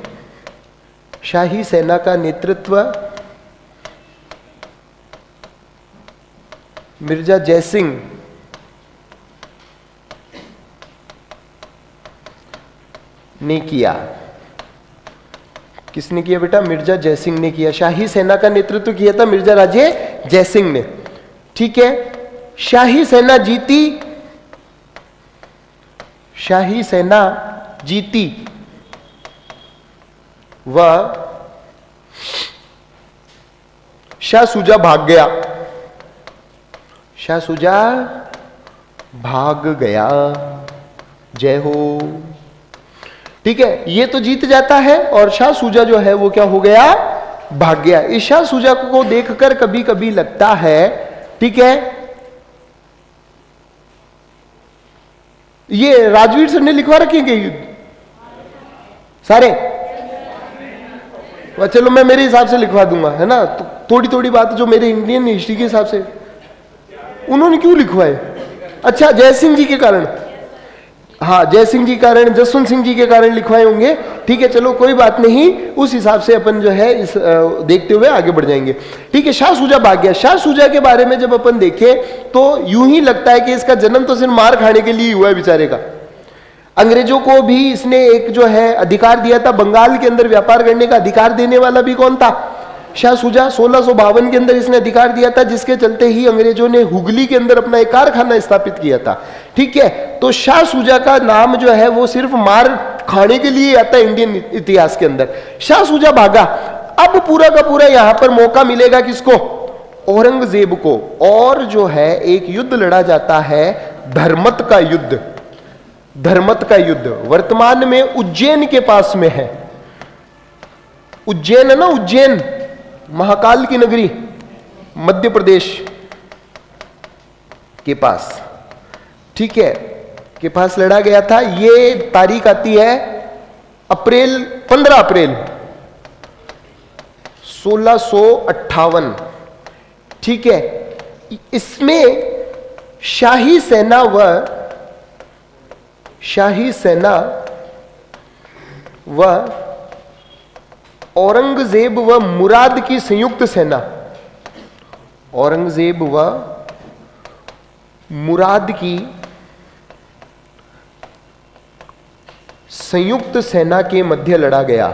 शाही सेना का नेतृत्व मिर्जा जयसिंह ने किया। किसने किया बेटा? मिर्जा जयसिंह ने किया। शाही सेना का नेतृत्व किया था मिर्जा राजे जयसिंह ने। ठीक है, शाही सेना जीती। शाही सेना जीती व शाह सूजा भाग गया। शाह सूजा भाग गया। जय हो। ठीक है, ये तो जीत जाता है और शाह सूजा जो है वो क्या हो गया? भाग गया। इस शाह सूजा को देखकर कभी कभी लगता है, ठीक है, ये राजवीर सर ने लिखवा रखे हैं युद्ध सारे? चलो मैं मेरे हिसाब से लिखवा दूंगा, है ना। तो थोड़ी थोड़ी बात जो मेरे इंडियन हिस्ट्री के हिसाब से उन्होंने क्यों लिखवाए? अच्छा, जयसिंह जी के कारण। हाँ, जयसिंह जी के कारण, जसवंत सिंह जी के कारण लिखवाए होंगे। ठीक है, चलो कोई बात नहीं, उस हिसाब से अपन जो है इस देखते हुए आगे बढ़ जाएंगे। ठीक है, शाह सूजा भाग गया। शाह सूजा के बारे में जब अपन देखें तो यूं ही लगता है कि इसका जन्म तो सिर्फ मार खाने के लिए हुआ है बेचारे का। अंग्रेजों को भी इसने एक जो है अधिकार दिया था, बंगाल के अंदर व्यापार करने का अधिकार देने वाला भी कौन था? शाह सूजा। 1652 के अंदर इसने अधिकार दिया था, जिसके चलते ही अंग्रेजों ने हुगली के अंदर अपना एक कारखाना स्थापित किया था। ठीक है, तो शाह सूजा का नाम जो है वो सिर्फ मार खाने के लिए आता है इंडियन इतिहास के अंदर। शाह सूजा भागा। अब पूरा का पूरा यहां पर मौका मिलेगा किसको? औरंगजेब को। और जो है एक युद्ध लड़ा जाता है, धर्मत का युद्ध। धर्मत का युद्ध वर्तमान में उज्जैन के पास में है। उज्जैन है ना, उज्जैन महाकाल की नगरी, मध्य प्रदेश के पास। ठीक है, के पास लड़ा गया था। ये तारीख आती है 15 अप्रैल 1658। ठीक है, इसमें शाही सेना व औरंगजेब व मुराद की संयुक्त सेना, औरंगजेब व मुराद की संयुक्त सेना के मध्य लड़ा गया।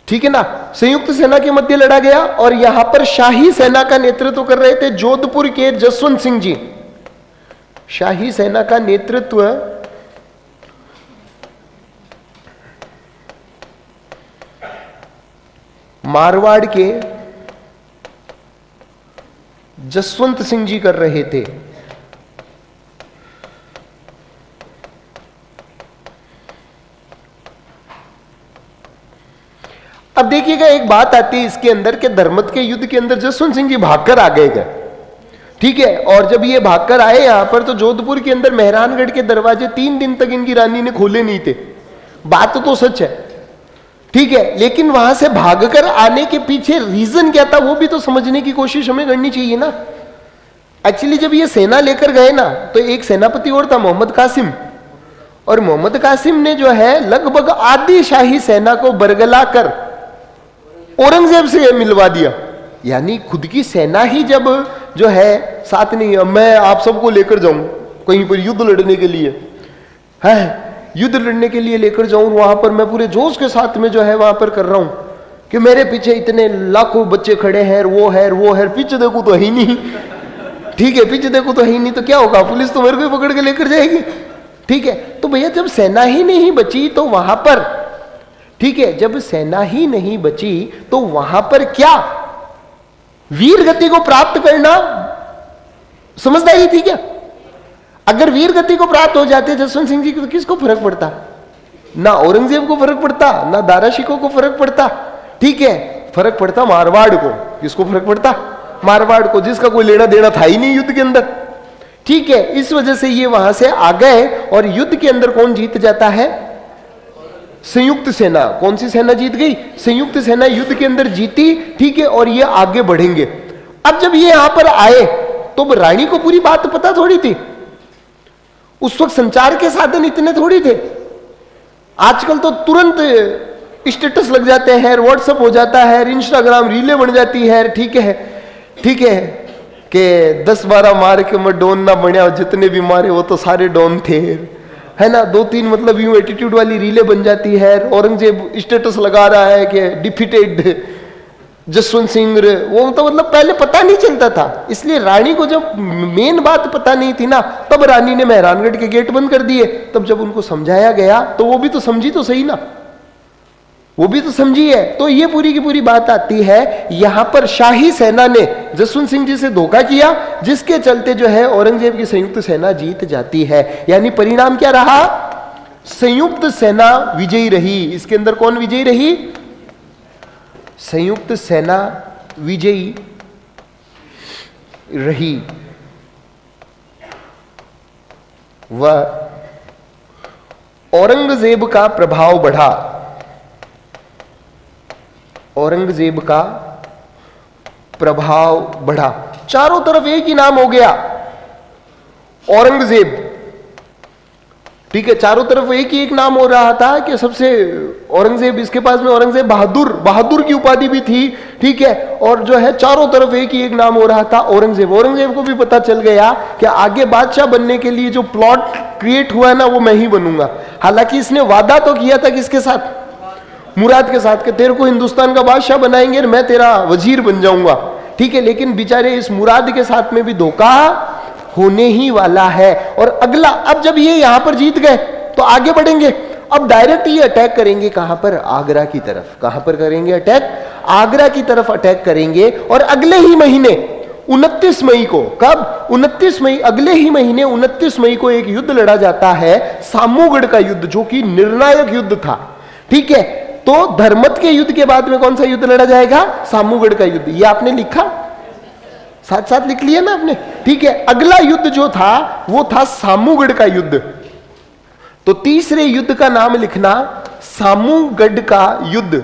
ठीक है ना, संयुक्त सेना के मध्य लड़ा गया। और यहां पर शाही सेना का नेतृत्व कर रहे थे जोधपुर के जसवंत सिंह जी। शाही सेना का नेतृत्व मारवाड़ के जसवंत सिंह जी कर रहे थे। अब देखिएगा, एक बात आती है इसके अंदर कि धर्मत के युद्ध के अंदर जसवंत सिंह जी भागकर आ गए, ठीक है। और जब ये भागकर आए यहां पर, तो जोधपुर के अंदर मेहरानगढ़ के दरवाजे 3 दिन तक इनकी रानी ने खोले नहीं थे। बात तो सच है, ठीक है, लेकिन वहां से भागकर आने के पीछे रीजन क्या था वो भी तो समझने की कोशिश हमें करनी चाहिए ना। एक्चुअली जब ये सेना लेकर गए ना, तो एक सेनापति और था मोहम्मद कासिम, और मोहम्मद कासिम ने जो है लगभग आधी शाही सेना को बरगला कर औरंगजेब से मिलवा दिया। यानी खुद की सेना ही जब जो है साथ नहीं, मैं आप सबको लेकर जाऊं कहीं पर युद्ध लड़ने के लिए, है युद्ध लड़ने के लिए लेकर जाऊं, वहां पर मैं पूरे जोश के साथ में जो है वहां पर कर रहा हूं कि मेरे पीछे इतने लाखों बच्चे खड़े हैं, वो है, पीछे देखो तो है ही नहीं, ठीक है, पीछे देखो तो है ही नहीं, तो क्या होगा, पुलिस तो मेरे को पकड़ के लेकर जाएगी, ठीक है। तो भैया जब सेना ही नहीं बची तो वहां पर, ठीक है, जब सेना ही नहीं बची तो वहां पर क्या वीर गति को प्राप्त करना समझदारी थी क्या? अगर वीर गति को प्राप्त हो जाते जसवंत सिंह जी को, तो किसको फर्क पड़ता? ना औरंगजेब को फर्क पड़ता, ना दारा शिकोह को फर्क पड़ता, ठीक है, फर्क पड़ता मारवाड़ को। किसको फर्क पड़ता? मारवाड़ को, जिसका कोई लेना देना था ही नहीं युद्ध के अंदर, ठीक है। इस वजह से ये वहां से आ गए, और युद्ध के अंदर कौन जीत जाता है? संयुक्त सेना। कौन सी सेना जीत गई? संयुक्त सेना युद्ध के अंदर जीती, ठीक है, और ये आगे बढ़ेंगे। अब जब ये यहां पर आए तो रानी को पूरी बात पता थोड़ी थी, उस वक्त संचार के साधन इतने थोड़ी थे। आजकल तो तुरंत स्टेटस लग जाते हैं, व्हाट्सएप हो जाता है, इंस्टाग्राम रीलें बन जाती है, ठीक है, ठीक है, कि 10-12 मार के मैं डॉन ना बना, जितने भी मारे वो तो सारे डॉन थे, है ना। 2-3 मतलब यूं एटीट्यूड वाली रीलें बन जाती है। औरंगजेब स्टेटस लगा रहा है कि डिफीटेड जसवंत सिंह, वो तो मतलब पहले पता नहीं चलता था। इसलिए रानी को जब मेन बात पता नहीं थी ना, तब रानी ने मेहरानगढ़ के गेट बंद कर दिए। तब जब उनको समझाया गया तो वो भी तो समझी तो सही ना, वो भी तो समझी है। तो ये पूरी की पूरी बात आती है, यहां पर शाही सेना ने जसवंत सिंह जी से धोखा किया, जिसके चलते जो है औरंगजेब की संयुक्त सेना जीत जाती है। यानी परिणाम क्या रहा? संयुक्त सेना विजयी रही। इसके अंदर कौन विजयी रही? संयुक्त सेना विजयी रही। वह औरंगजेब का प्रभाव बढ़ा, औरंगजेब का प्रभाव बढ़ा। चारों तरफ एक ही नाम हो गया, औरंगजेब, ठीक है। चारों तरफ एक ही एक नाम हो रहा था कि सबसे औरंगजेब, इसके पास में औरंगजेब बहादुर, बहादुर की उपाधि भी थी, ठीक है। और जो है चारों तरफ एक ही एक नाम हो रहा था, औरंगजेब। औरंगजेब को भी पता चल गया कि आगे बादशाह बनने के लिए जो प्लॉट क्रिएट हुआ है ना, वो मैं ही बनूंगा। हालांकि इसने वादा तो किया था किसके साथ? मुराद के साथ, कि तेरे को हिंदुस्तान का बादशाह बनाएंगे और मैं तेरा वजीर बन जाऊंगा, ठीक है। लेकिन बेचारे इस मुराद के साथ में भी धोखा होने ही वाला है। और अगला, अब जब ये यहां पर जीत गए तो आगे बढ़ेंगे। अब डायरेक्ट ये अटैक करेंगे कहां पर? आगरा की तरफ। कहां पर करेंगे अटैक? आगरा की तरफ अटैक करेंगे। और अगले ही महीने 29 मई को, कब? 29 मई, अगले ही महीने 29 मई को एक युद्ध लड़ा जाता है, सामूगढ़ का युद्ध, जो कि निर्णायक युद्ध था, ठीक है। तो धर्मत के युद्ध के बाद में कौन सा युद्ध लड़ा जाएगा? सामूगढ़ का युद्ध। ये आपने लिखा, साथ साथ लिख लिया ना आपने, ठीक है। अगला युद्ध जो था वो था सामूगढ़ का युद्ध। तो तीसरे युद्ध का नाम लिखना, सामूगढ़ का युद्ध,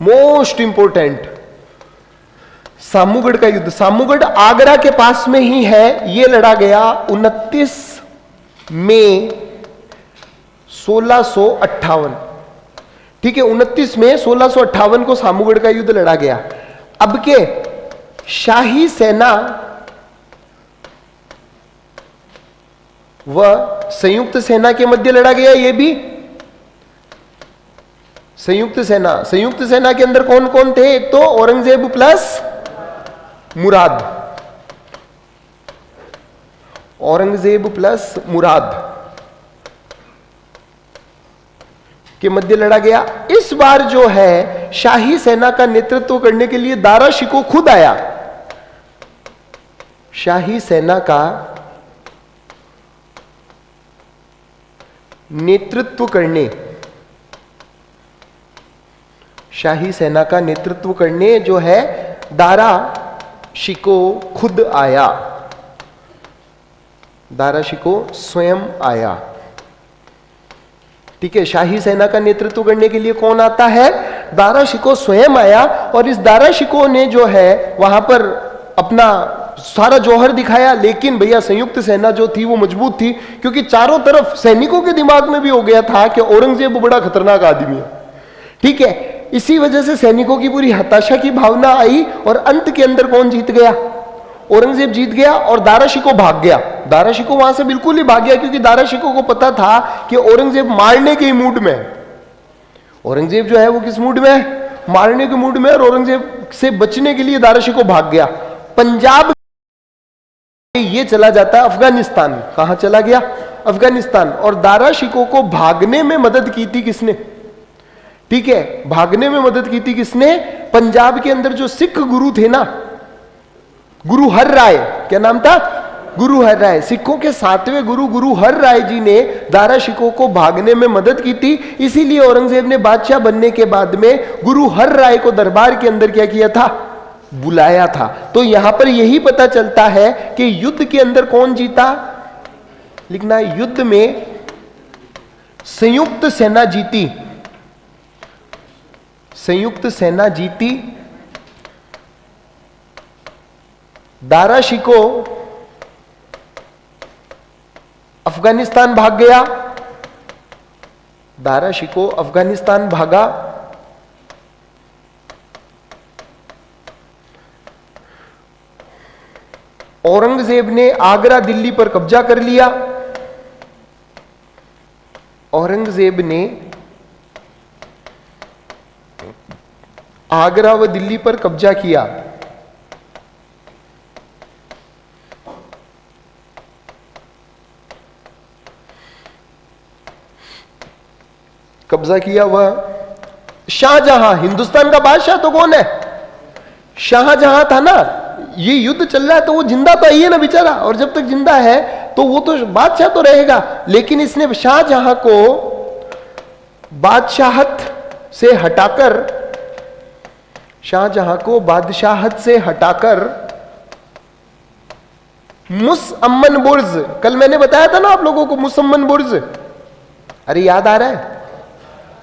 मोस्ट इंपोर्टेंट, सामूगढ़ का युद्ध। सामूगढ़ आगरा के पास में ही है। यह लड़ा गया 29 मई 1658, ठीक है। 29 मई 1658 को सामूगढ़ का युद्ध लड़ा गया। अब के शाही सेना व संयुक्त सेना के मध्य लड़ा गया। यह भी संयुक्त सेना, संयुक्त सेना के अंदर कौन कौन थे? एक तो औरंगजेब प्लस मुराद, औरंगजेब प्लस मुराद के मध्य लड़ा गया। इस बार जो है शाही सेना का नेतृत्व करने के लिए दारा शिकोह खुद आया। शाही सेना का नेतृत्व करने, शाही सेना का नेतृत्व करने जो है दारा शिको खुद आया, दारा शिको स्वयं आया। ठीक है, शाही सेना का नेतृत्व करने के लिए कौन आता है? दारा शिको स्वयं आया। और इस दारा शिको ने जो है वहां पर अपना सारा जौहर दिखाया, लेकिन भैया संयुक्त सेना जो थी वो मजबूत थी, क्योंकि चारों तरफ सैनिकों के दिमाग में भी हो गया था कि औरंगजेब बड़ा खतरनाक आदमी है। ठीक है, इसी वजह से सैनिकों की पूरी हताशा की भावना आई और अंत के अंदर कौन जीत गया? औरंगजेब जीत गया और दारा शिको भाग गया। दारा शिको वहां से बिल्कुल ही भाग गया, क्योंकि दारा शिको को पता था कि औरंगजेब मारने के मूड में है। औरंगजेब जो है वो किस मूड में है? मारने के मूड में। और औरंगजेब से बचने के लिए दारा शिको भाग गया। पंजाब ये चला जाता है अफगानिस्तान। कहां चला गया? अफगानिस्तान। और दारा शिको को भागने में मदद की थी किसने? ठीक है, भागने में मदद की थी किसने? पंजाब के अंदर जो सिख गुरु थे ना, गुरु हर राय, क्या नाम था? गुरु हर राय। सिखों के 7वें गुरु गुरु हर राय जी ने दारा शिको को भागने में मदद की थी। इसीलिए औरंगजेब ने बादशाह बनने के बाद में गुरु हर राय को दरबार के अंदर क्या किया था? बुलाया था। तो यहां पर यही पता चलता है कि युद्ध के अंदर कौन जीता? लिखना, युद्ध में संयुक्त सेना जीती। संयुक्त सेना जीती। दारा शिको अफगानिस्तान भाग गया। दारा शिको अफगानिस्तान भागा। औरंगजेब ने आगरा दिल्ली पर कब्जा कर लिया। औरंगजेब ने आगरा व दिल्ली पर कब्जा किया। कब्जा किया वह शाहजहां, हिंदुस्तान का बादशाह तो कौन है? शाहजहां था ना। ये युद्ध चल रहा है तो वो जिंदा तो है ना बेचारा, और जब तक जिंदा है तो वो तो बादशाह तो रहेगा। लेकिन इसने शाहजहां को बादशाहत से हटाकर, शाहजहां को बादशाहत से हटाकर मुसअम्मन बुर्ज, कल मैंने बताया था ना आप लोगों को मुसअम्मन बुर्ज, अरे याद आ रहा है?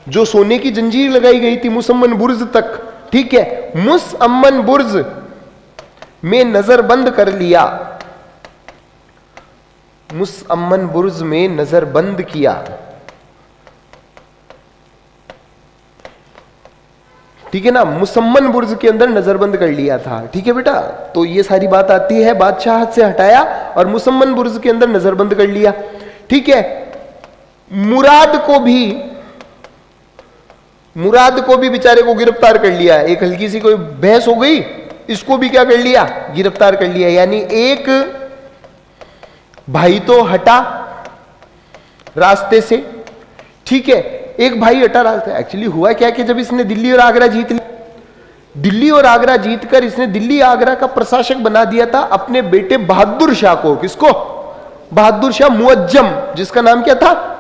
जो सोने की जंजीर लगाई गई थी मुसअम्मन बुर्ज तक। ठीक है, मुसअम्मन बुर्ज में नजरबंद कर लिया। मुसअम्मन बुर्ज में नजरबंद किया। ठीक है ना, मुसम्मन बुर्ज के अंदर नजरबंद कर लिया था। ठीक है बेटा, तो ये सारी बात आती है। बादशाहत से हटाया और मुसम्मन बुर्ज के अंदर नजरबंद कर लिया। ठीक है, मुराद को भी बेचारे को गिरफ्तार कर लिया। एक हल्की सी कोई बहस हो गई, इसको भी क्या कर लिया? गिरफ्तार कर लिया। यानी एक भाई तो हटा रास्ते से। ठीक है, एक भाई हटा रास्ते। एक्चुअली हुआ क्या कि जब इसने दिल्ली और आगरा जीत लिया, दिल्ली और आगरा जीतकर इसने दिल्ली आगरा का प्रशासक बना दिया था अपने बेटे बहादुर शाह को। किसको? बहादुर शाह मुअज्जम, जिसका नाम क्या था?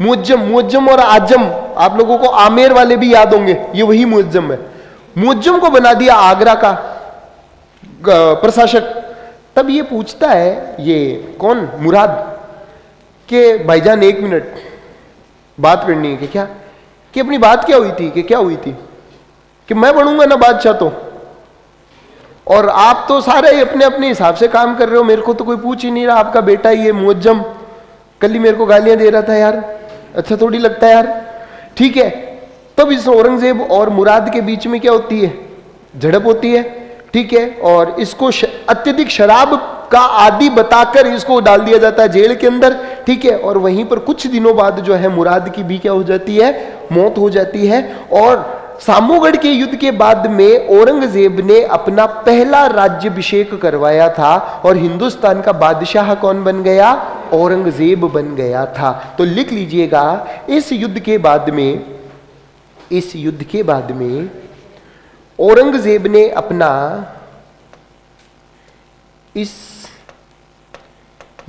मुअज्जम। मुअज्जम और आजम, आप लोगों को आमेर वाले भी याद होंगे, ये वही मुअज्जम है। मुअज्जम को बना दिया आगरा का प्रशासक। तब ये पूछता है, ये कौन? मुराद, के भाईजान एक मिनट बात करनी है। कि क्या? कि अपनी बात क्या हुई थी? कि क्या हुई थी? कि मैं बनूंगा ना बादशाह तो, और आप तो सारे अपने अपने हिसाब से काम कर रहे हो, मेरे को तो कोई पूछ ही नहीं रहा। आपका बेटा ये मुअज्जम कल ही मेरे को गालियां दे रहा था यार, अच्छा थोड़ी लगता है यार। ठीक है, तब इस औरंगजेब और मुराद के बीच में क्या होती है? झड़प होती है। ठीक है, और इसको अत्यधिक शराब का आदि बताकर इसको डाल दिया जाता है जेल के अंदर। ठीक है, और वहीं पर कुछ दिनों बाद जो है मुराद की भी क्या हो जाती है? मौत हो जाती है। और सामूगढ़ के युद्ध के बाद में औरंगजेब ने अपना पहला राज्याभिषेक करवाया था और हिंदुस्तान का बादशाह कौन बन गया? औरंगजेब बन गया था। तो लिख लीजिएगा, इस युद्ध के बाद में औरंगजेब ने अपना इस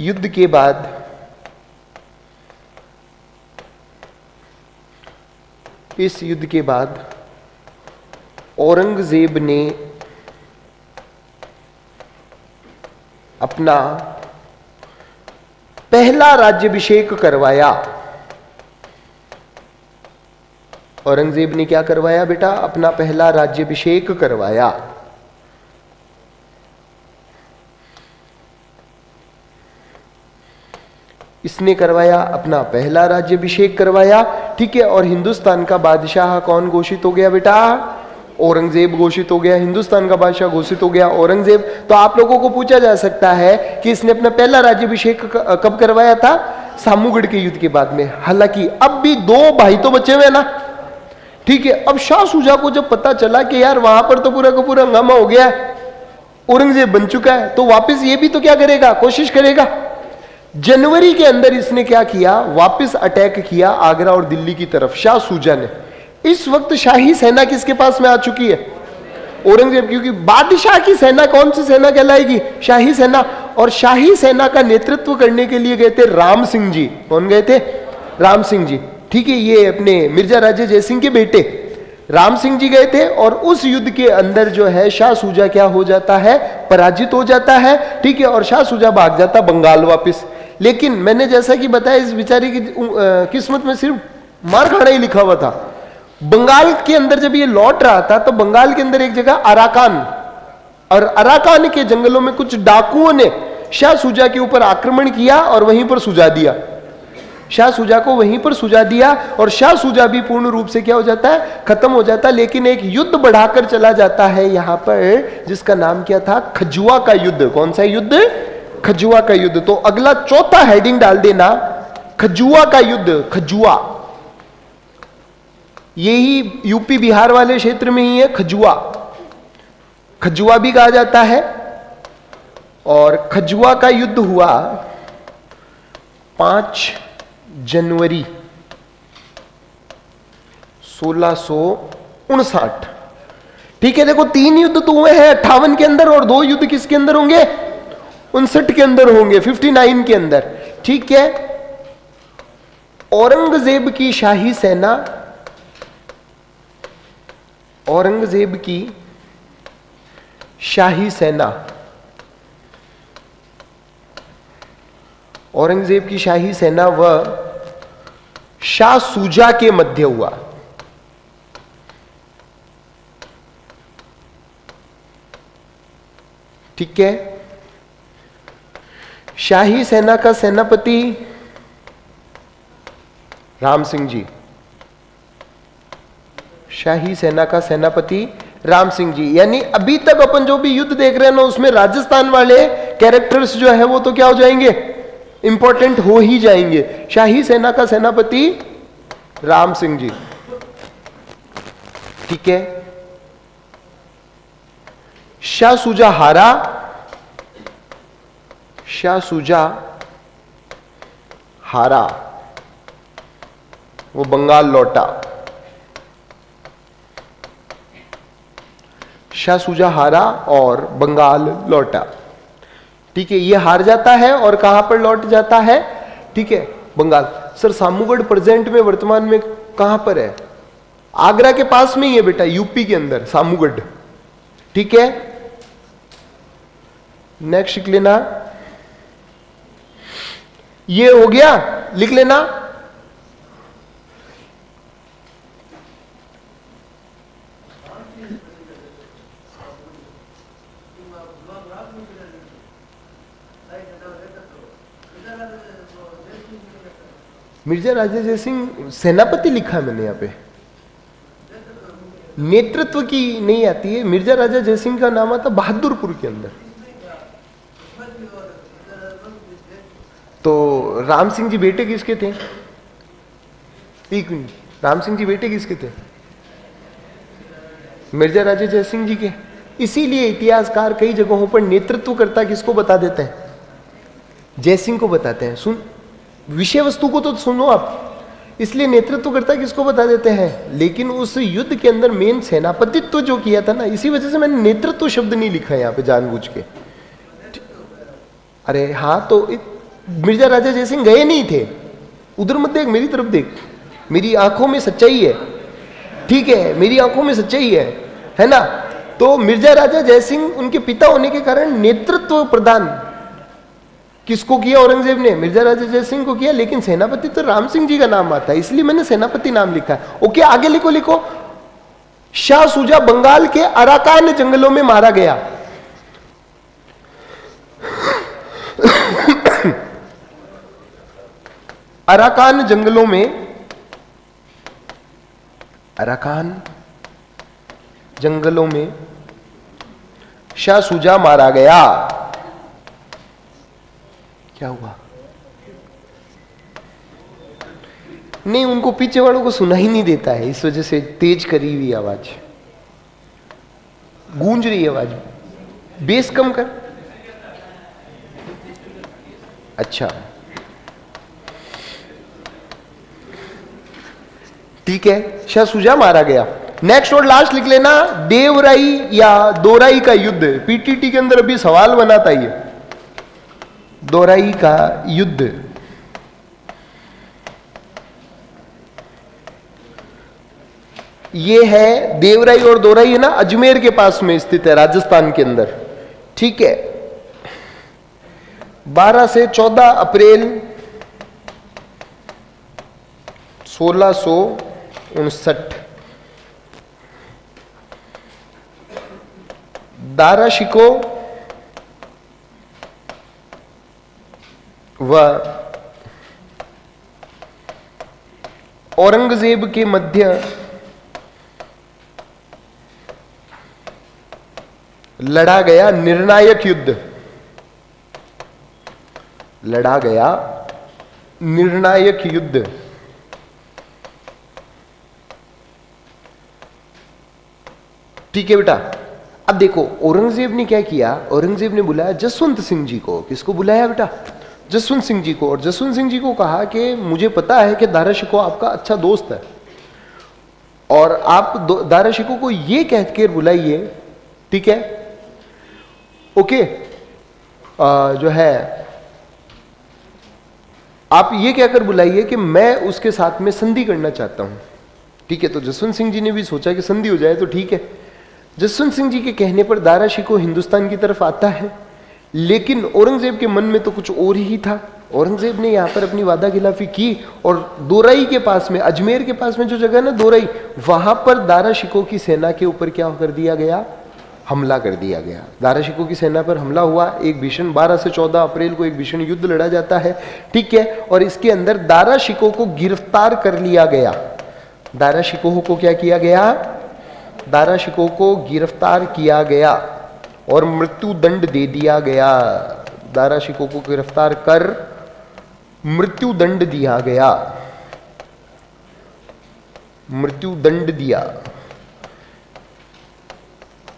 युद्ध के बाद इस युद्ध के बाद औरंगजेब ने अपना पहला राज्याभिषेक करवाया। औरंगजेब ने क्या करवाया बेटा? अपना पहला राज्याभिषेक करवाया। इसने करवाया, अपना पहला राज्याभिषेक करवाया, ठीक है। और हिंदुस्तान का बादशाह कौन घोषित हो गया बेटा? औरंगजेब घोषित हो गया। हिंदुस्तान का बादशाह घोषित हो गया औरंगजेब। तो आप लोगों को पूछा जा सकता है कि इसने अपना पहला राज्याभिषेक कब करवाया था? सामूगढ़ के युद्ध के बाद में। हालांकि अब भी दो भाई तो बचे हुए ना, ठीक है। अब शाह शुजा को जब पता चला कि यार वहां पर तो पूरा का पूरा हंगामा हो गया है, औरंगजेब बन चुका है, तो वापस ये भी तो क्या करेगा? कोशिश करेगा। जनवरी के अंदर इसने क्या किया? वापस अटैक किया आगरा और दिल्ली की तरफ, शाह शुजा ने। इस वक्त शाही सेना किसके पास में आ चुकी है? औरंगजेब। क्योंकि बादशाह की सेना कौन सी सेना कहलाएगी? शाही सेना। और शाही सेना का नेतृत्व करने के लिए गए थे राम सिंह जी। कौन गए थे? राम सिंह जी, ठीक है। ये अपने मिर्जा राजे जयसिंह के बेटे राम सिंह जी गए थे। और उस युद्ध के अंदर जो है शाह शुजा क्या हो जाता है? पराजित हो जाता है, ठीक है। और शाह शुजा भाग जाता बंगाल वापस। लेकिन मैंने जैसा कि बताया, इस बेचारे की किस्मत में सिर्फ मार खाना ही लिखा हुआ था। बंगाल के अंदर जब ये लौट रहा था तो बंगाल के अंदर एक जगह अराकान, और अराकान के जंगलों में कुछ डाकुओं ने शाह शुजा के ऊपर आक्रमण किया और वहीं पर सुझा दिया। शाह शुजा को वहीं पर सुझा दिया और शाह शुजा भी पूर्ण रूप से क्या हो जाता है? खत्म हो जाता है। लेकिन एक युद्ध बढ़ाकर चला जाता है यहां पर, जिसका नाम क्या था? खजुआ का युद्ध। कौन सा युद्ध? खजुआ का युद्ध। तो अगला चौथा हेडिंग डाल देना, खजुआ का युद्ध। खजुआ यही यूपी बिहार वाले क्षेत्र में ही है। खजुआ, खजुआ भी कहा जाता है। और खजुआ का युद्ध हुआ 5 जनवरी 1659, ठीक है। देखो 3 युद्ध तो हुए हैं 58 के अंदर, और 2 युद्ध किसके अंदर होंगे? 59 के अंदर होंगे, 59 के अंदर, ठीक है। औरंगजेब की शाही सेना, औरंगजेब की शाही सेना, औरंगजेब की शाही सेना व शाह शुजा के मध्य हुआ। ठीक है। शाही सेना का सेनापति राम सिंह जी, शाही सेना का सेनापति राम सिंह जी। यानी अभी तक अपन जो भी युद्ध देख रहे हैं ना, उसमें राजस्थान वाले कैरेक्टर्स जो है वो तो क्या हो जाएंगे? इंपॉर्टेंट हो ही जाएंगे। शाही सेना का सेनापति राम सिंह जी, ठीक है। शाह शुजा हारा, शाह शुजा हारा, वो बंगाल लौटा। शाह शुजा हारा और बंगाल लौटा, ठीक है। ये हार जाता है और कहां पर लौट जाता है? ठीक है, बंगाल। सर सामूगढ़ प्रेजेंट में वर्तमान में कहां पर है? आगरा के पास में ही है बेटा, यूपी के अंदर सामूगढ़, ठीक है। नेक्स्ट लिख लेना, ये हो गया, लिख लेना। मिर्जा राजा जयसिंह सेनापति लिखा है मैंने यहां पे, नेतृत्व की नहीं आती है। मिर्जा राजा जयसिंह का नाम आता बहादुरपुर के अंदर। तो राम सिंह जी बेटे किसके थे? एक मिनट, राम सिंह जी बेटे किसके थे? मिर्जा राजा जयसिंह जी के। इसीलिए इतिहासकार कई जगहों पर नेतृत्वकर्ता किसको बता देते हैं? जयसिंह को बताते हैं। सुन, विषय वस्तु को तो सुनो आप, इसलिए नेतृत्वकर्ता किसको बता देते हैं। लेकिन उस युद्ध के अंदर मेन सेनापतित्व जो किया था ना, इसी वजह से मैंने नेतृत्व शब्द नहीं लिखा यहां पे जानबूझ के। अरे हाँ, तो मिर्जा राजा जयसिंह गए नहीं थे। उधर मत देख, मेरी तरफ देख, मेरी आंखों में सच्चाई है, ठीक है, मेरी आंखों में सच्चाई है ना। तो मिर्जा राजा जयसिंह उनके पिता होने के कारण नेतृत्व प्रदान किसको किया? औरंगजेब ने मिर्जा राजा जयसिंह को किया, लेकिन सेनापति तो राम सिंह जी का नाम आता है, इसलिए मैंने सेनापति नाम लिखा है। ओके, आगे लिखो। शाह सुजा बंगाल के अराकान जंगलों में मारा गया। अराकान जंगलों में, अराकान जंगलों में शाह सुजा मारा गया। क्या हुआ? नहीं, उनको पीछे वालों को सुनाई नहीं देता है, इस वजह से तेज करी हुई आवाज, गूंज रही आवाज। बेस कम कर। अच्छा, ठीक है, शाह सुजा मारा गया। नेक्स्ट और लास्ट लिख लेना, देवराई या दोराई का युद्ध। पीटीटी के अंदर अभी सवाल बना था ये, दोराई का युद्ध। ये है देवराई और दोराई, है ना, अजमेर के पास में स्थित है, राजस्थान के अंदर, ठीक है। 12 से 14 अप्रैल 1659 दारा शिको व औरंगजेब के मध्य लड़ा गया निर्णायक युद्ध, लड़ा गया निर्णायक युद्ध। ठीक है बेटा, अब देखो औरंगजेब ने क्या किया, औरंगजेब ने बुलाया जसवंत सिंह जी को। किसको बुलाया बेटा? जसवंत सिंह जी को। और जसवंत सिंह जी को कहा कि मुझे पता है कि दारा शिको आपका अच्छा दोस्त है, और आप दारा शिको को ये कहकर बुलाइए, ठीक है, ओके, जो है आप ये कहकर बुलाइए कि मैं उसके साथ में संधि करना चाहता हूं, ठीक है। तो जसवंत सिंह जी ने भी सोचा कि संधि हो जाए तो ठीक है। जसवंत सिंह जी के कहने पर दारा शिको हिंदुस्तान की तरफ आता है, लेकिन औरंगजेब के मन में तो कुछ और ही था। औरंगजेब ने यहां पर अपनी वादा खिलाफी की, और दोराई के पास में, अजमेर के पास में जो जगह है ना दोराई, वहां पर दारा शिको की सेना के ऊपर क्या कर दिया गया? हमला कर दिया गया। दारा शिको की सेना पर हमला हुआ। एक भीषण 12 से 14 अप्रैल को एक भीषण युद्ध लड़ा जाता है, ठीक है। और इसके अंदर दारा शिको को गिरफ्तार कर लिया गया। दारा शिको को क्या किया गया? दारा शिको को गिरफ्तार किया गया और मृत्यु दंड दे दिया गया। दारा शिको को गिरफ्तार कर मृत्यु दंड दिया गया, मृत्यु दंड दिया,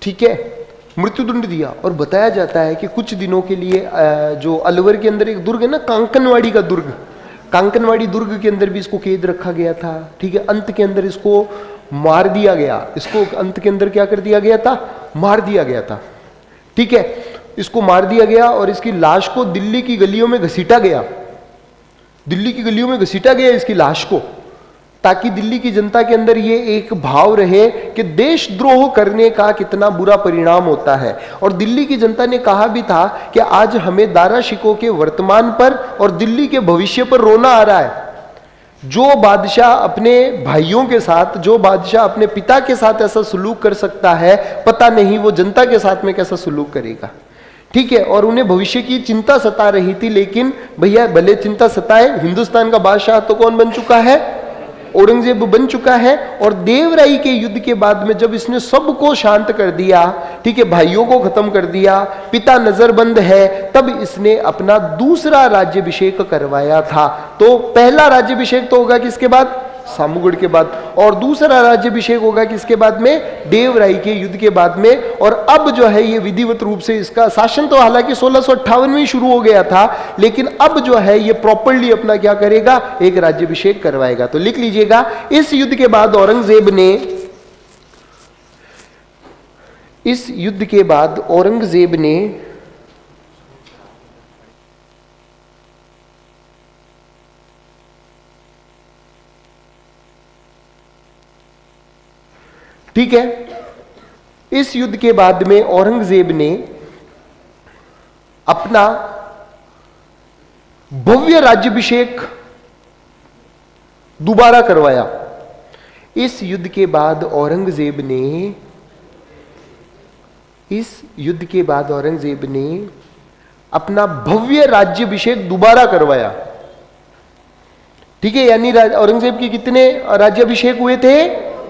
ठीक है, मृत्यु दंड दिया। और बताया जाता है कि कुछ दिनों के लिए जो अलवर के अंदर एक दुर्ग है ना, कांकनवाड़ी का दुर्ग, कांकनवाड़ी दुर्ग के अंदर भी इसको कैद रखा गया था, ठीक है। अंत के अंदर इसको मार दिया गया, इसको अंत के अंदर क्या कर दिया गया था? मार दिया गया था, ठीक है। इसको मार दिया गया और इसकी लाश को दिल्ली की गलियों में घसीटा गया, दिल्ली की गलियों में घसीटा गया इसकी लाश को, ताकि दिल्ली की जनता के अंदर ये एक भाव रहे कि देशद्रोह करने का कितना बुरा परिणाम होता है। और दिल्ली की जनता ने कहा भी था कि आज हमें दारा शिको के वर्तमान पर और दिल्ली के भविष्य पर रोना आ रहा है। जो बादशाह अपने भाइयों के साथ, जो बादशाह अपने पिता के साथ ऐसा सलूक कर सकता है, पता नहीं वो जनता के साथ में कैसा सलूक करेगा, ठीक है। और उन्हें भविष्य की चिंता सता रही थी, लेकिन भैया भले चिंता सताए, हिंदुस्तान का बादशाह तो कौन बन चुका है? औरंगजेब बन चुका है। और देवराई के युद्ध के बाद में जब इसने सबको शांत कर दिया, ठीक है, भाइयों को खत्म कर दिया, पिता नजरबंद है, तब इसने अपना दूसरा राज्याभिषेक करवाया था। तो पहला राज्याभिषेक तो होगा किसके बाद? सामूगढ़ के बाद। और दूसरा राज्याभिषेक होगा किसके बाद में? देवराई के युद्ध के बाद में। और अब जो है ये विधिवत रूप से इसका शासन तो हालांकि 1658 में ही शुरू हो गया था, लेकिन अब जो है ये प्रॉपर्ली अपना क्या करेगा? एक राज्याभिषेक करवाएगा। तो लिख लीजिएगा, इस युद्ध के बाद औरंगजेब ने, इस युद्ध के बाद औरंगजेब ने ठीक है। इस युद्ध के बाद में औरंगजेब ने अपना भव्य राज्याभिषेक दोबारा करवाया। इस युद्ध के बाद औरंगजेब ने अपना भव्य राज्याभिषेक दोबारा करवाया। ठीक है, यानी औरंगजेब के कितने राज्याभिषेक हुए थे?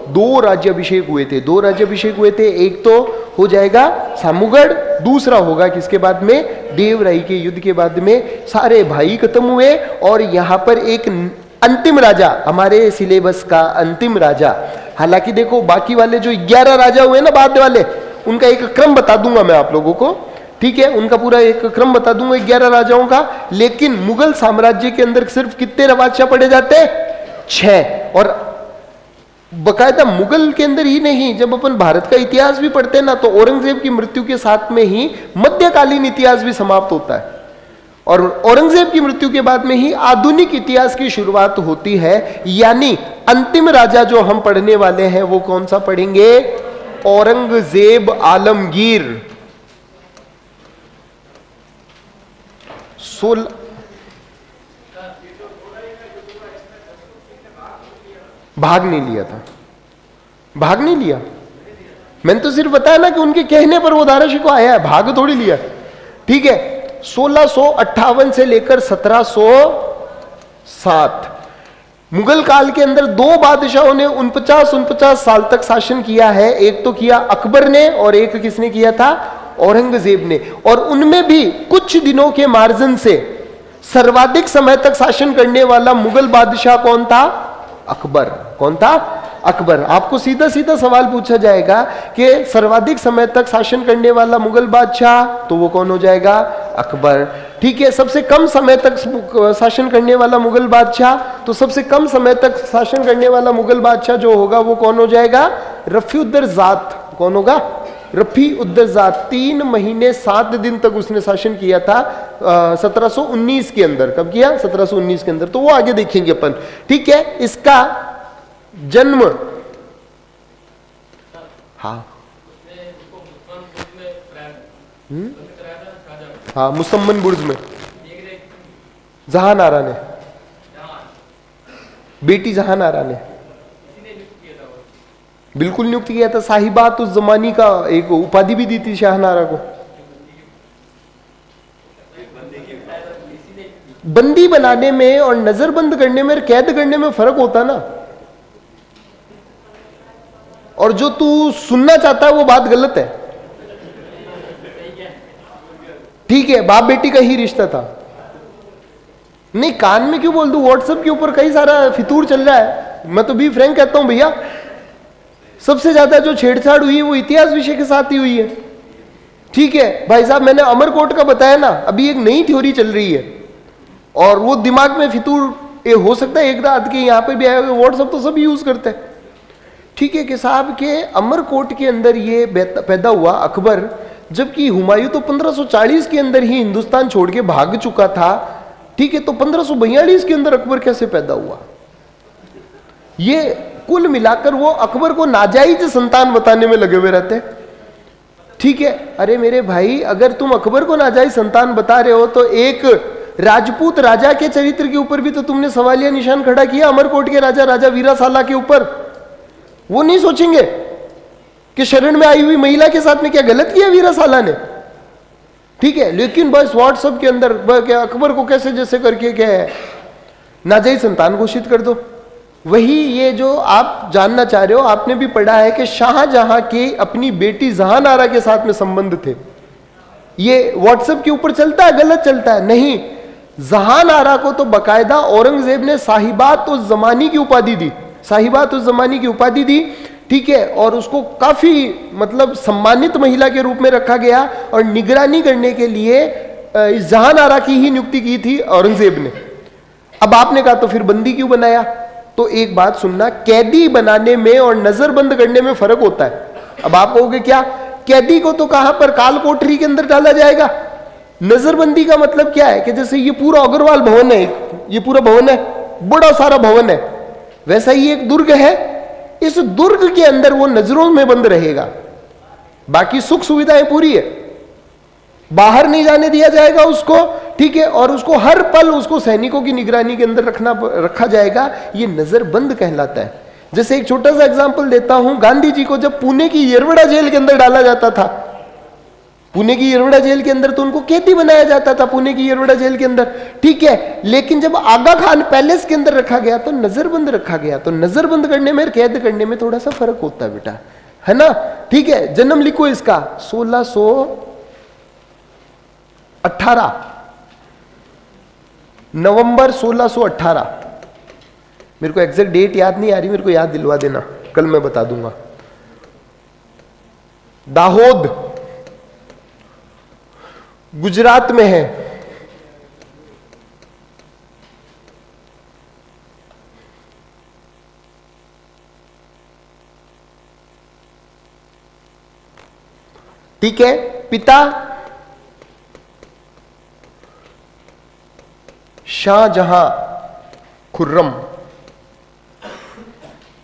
2 राज्याभिषेक हुए थे। 2 राज्याभिषेक हुए थे। एक तो हो जाएगा सामूगढ़, दूसरा होगा किसके बाद में? देवराई के युद्ध के बाद में सारे भाई खत्म हुए और यहां पर एक अंतिम राजा, हमारे सिलेबस का अंतिम राजा। हालांकि देखो बाकी वाले जो 11 राजा हुए ना बाद वाले, उनका एक क्रम बता दूंगा मैं आप लोगों को। ठीक है, उनका पूरा एक क्रम बता दूंगा 11 राजाओं का। लेकिन मुगल साम्राज्य के अंदर सिर्फ कितने बादशाह पढ़े जाते हैं? 6। और बकायदा मुगल के अंदर ही नहीं, जब अपन भारत का इतिहास भी पढ़ते हैं ना, तो औरंगजेब की मृत्यु के साथ में ही मध्यकालीन इतिहास भी समाप्त होता है और औरंगजेब की मृत्यु के बाद में ही आधुनिक इतिहास की शुरुआत होती है। यानी अंतिम राजा जो हम पढ़ने वाले हैं वो कौन सा पढ़ेंगे? औरंगजेब आलमगीर। 16 भाग नहीं लिया था, भाग नहीं लिया। मैंने तो सिर्फ बताया ना कि उनके कहने पर वो दाराशी को आया है, भाग थोड़ी लिया। ठीक है, 1658 से लेकर 1707 मुगल काल के अंदर 2 बादशाहों ने 49 साल तक शासन किया है। एक तो किया अकबर ने और एक किसने किया था? औरंगजेब ने। और उनमें भी कुछ दिनों के मार्जिन से सर्वाधिक समय तक शासन करने वाला मुगल बादशाह कौन था? अकबर। कौन था? अकबर। आपको सीधा सीधा सवाल पूछा जाएगा कि सर्वाधिक समय तक शासन करने वाला मुगल बादशाह, तो वो कौन हो जाएगा? अकबर। ठीक है, सबसे कम समय तक शासन करने वाला मुगल बादशाह, तो सबसे कम समय तक शासन करने वाला मुगल बादशाह जो होगा वो कौन हो जाएगा? रफी-उद-दर्जात। कौन होगा? रफी-उद-दर्जात। 3 महीने 7 दिन तक उसने शासन किया था 1719 के अंदर। कब किया? 1719 के अंदर। तो वो आगे देखेंगे अपन। ठीक है, इसका जन्म, हाँ हाँ, मुसम्मन बुर्ज में जहां आरा ने, बेटी जहां आरा ने बिल्कुल नियुक्त किया था। साहिबात उस जमानी का एक उपाधि भी दी थी शाहनारा को। बंदी बनाने में और नजरबंद करने में, कैद करने में फर्क होता ना। और जो तू सुनना चाहता है वो बात गलत है। ठीक है, बाप बेटी का ही रिश्ता था। नहीं, कान में क्यों बोल दूं? व्हाट्सएप के ऊपर कई सारा फितूर चल रहा है। मैं तो भी फ्रैंक कहता हूं भैया, सबसे ज्यादा जो छेड़छाड़ हुई है वो इतिहास विषय के साथ ही हुई है। ठीक है भाई साहब, मैंने अमरकोट का बताया ना, अभी एक नई थ्योरी चल रही है और वो दिमाग में फितूर ये हो सकता है एक रात के यहां पे भी आए हुए। व्हाट्सएप तो सभी यूज करते हैं। ठीक है कि साहब के अमरकोट के अंदर ये पैदा हुआ अकबर, जबकि हुमायूं तो 1540 के अंदर ही हिंदुस्तान छोड़ के भाग चुका था। ठीक है, तो 1542 के अंदर अकबर कैसे पैदा हुआ? ये कुल मिलाकर वो अकबर को नाजायज संतान बताने में लगे हुए रहते। ठीक है, अरे मेरे भाई, अगर तुम अकबर को नाजायज संतान बता रहे हो तो एक राजपूत राजा के चरित्र के ऊपर भी तो तुमने सवालिया निशान खड़ा किया। अमरकोट के राजा वीरा साला के ऊपर वो नहीं सोचेंगे कि शरण में आई हुई महिला के साथ में क्या गलत किया वीरा साला ने? ठीक है, लेकिन बस व्हाट्सएप के अंदर अकबर को कैसे जैसे करके क्या है नाजायज संतान घोषित कर दो। वही ये जो आप जानना चाह रहे हो, आपने भी पढ़ा है कि शाहजहां के अपनी बेटी जहानारा के साथ में संबंध थे। ये व्हाट्सएप के ऊपर चलता है, गलत चलता है? नहीं, जहानारा को तो बकायदा औरंगजेब ने साहिबात उस जमानी की उपाधि दी। साहिबात उस जमानी की उपाधि दी। ठीक है, और उसको काफी मतलब सम्मानित महिला के रूप में रखा गया और निगरानी करने के लिए इस जहानारा की ही नियुक्ति की थी औरंगजेब ने। अब आपने कहा तो फिर बंदी क्यों बनाया? तो एक बात सुनना, कैदी बनाने में और नजरबंद करने में फर्क होता है। अब आप कहोगे क्या, कैदी को तो कहां पर काल कोठरी के अंदर डाला जाएगा। नजरबंदी का मतलब क्या है कि जैसे ये पूरा अग्रवाल भवन है, ये पूरा भवन है, बड़ा सारा भवन है, वैसा ही एक दुर्ग है। इस दुर्ग के अंदर वो नजरों में बंद रहेगा, बाकी सुख सुविधाएं पूरी है, बाहर नहीं जाने दिया जाएगा उसको, ठीक है, और उसको हर पल उसको सैनिकों की निगरानी के अंदर रखा जाएगा। ये नजरबंद कहलाता है। जैसे एक छोटा सा एग्जांपल देता हूं, गांधी जी को जब पुणे की येरवड़ा जेल के अंदर डाला जाता था, पुणे की येरवड़ा जेल के अंदर तो उनको कैदी बनाया जाता था, पुणे की येरवड़ा जेल के अंदर, ठीक है, लेकिन जब आगा खान पैलेस के अंदर रखा गया तो नजरबंद रखा गया। तो नजरबंद करने में, कैद करने में थोड़ा सा फर्क होता है बेटा, है ना, ठीक है। जन्म लिखो इसका 1618, नवंबर 1618। मेरे को एग्जैक्ट डेट याद नहीं आ रही, मेरे को याद दिलवा देना, कल मैं बता दूंगा। दाहोद गुजरात में है। ठीक है, पिता शाहजहां खुर्रम,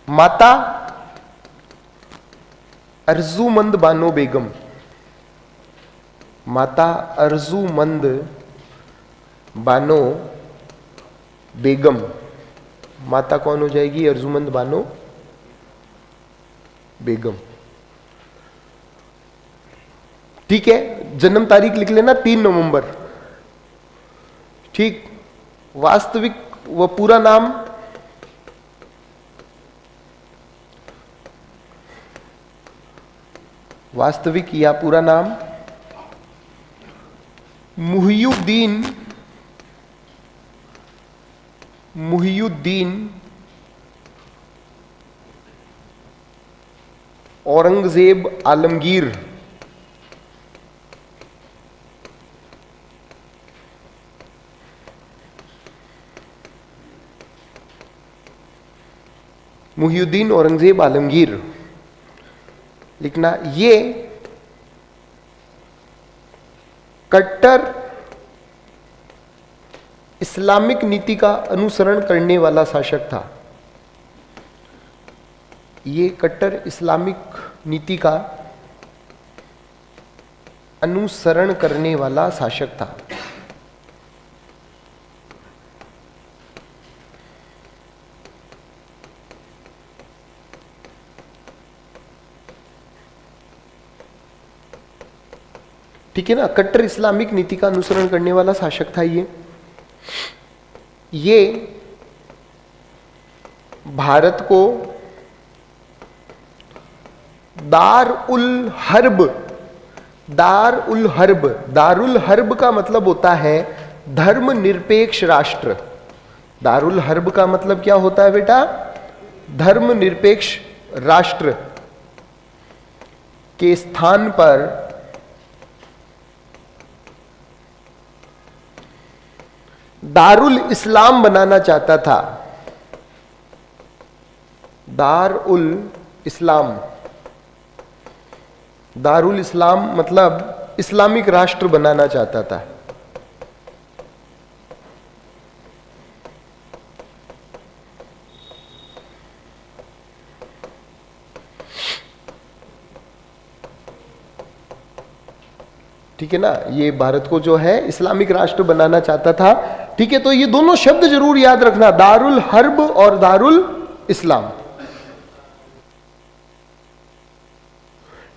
माता अर्जुमंद बानो बेगम, माता अर्जुमंद बानो बेगम, माता कौन हो जाएगी? अर्जुमंद बानो बेगम, ठीक है। जन्म तारीख लिख लेना 3 नवंबर, ठीक। वास्तविक व पूरा नाम वास्तविक या पूरा नाम मुहियुद्दीन औरंगजेब आलमगीर, मुहियुद्दीन औरंगजेब आलमगीर लिखना। ये कट्टर इस्लामिक नीति का अनुसरण करने वाला शासक था। ये कट्टर इस्लामिक नीति का अनुसरण करने वाला शासक था। ठीक है ना, कट्टर इस्लामिक नीति का अनुसरण करने वाला शासक था ये भारत को दारुल हर्ब का मतलब होता है धर्मनिरपेक्ष राष्ट्र। दारुल हर्ब का मतलब क्या होता है बेटा? धर्मनिरपेक्ष राष्ट्र के स्थान पर दारुल इस्लाम बनाना चाहता था। दारुल इस्लाम मतलब इस्लामिक राष्ट्र बनाना चाहता था। ठीक है ना, ये भारत को जो है इस्लामिक राष्ट्र बनाना चाहता था। ठीक है, तो ये दोनों शब्द जरूर याद रखना, दारुल हर्ब और दारुल इस्लाम।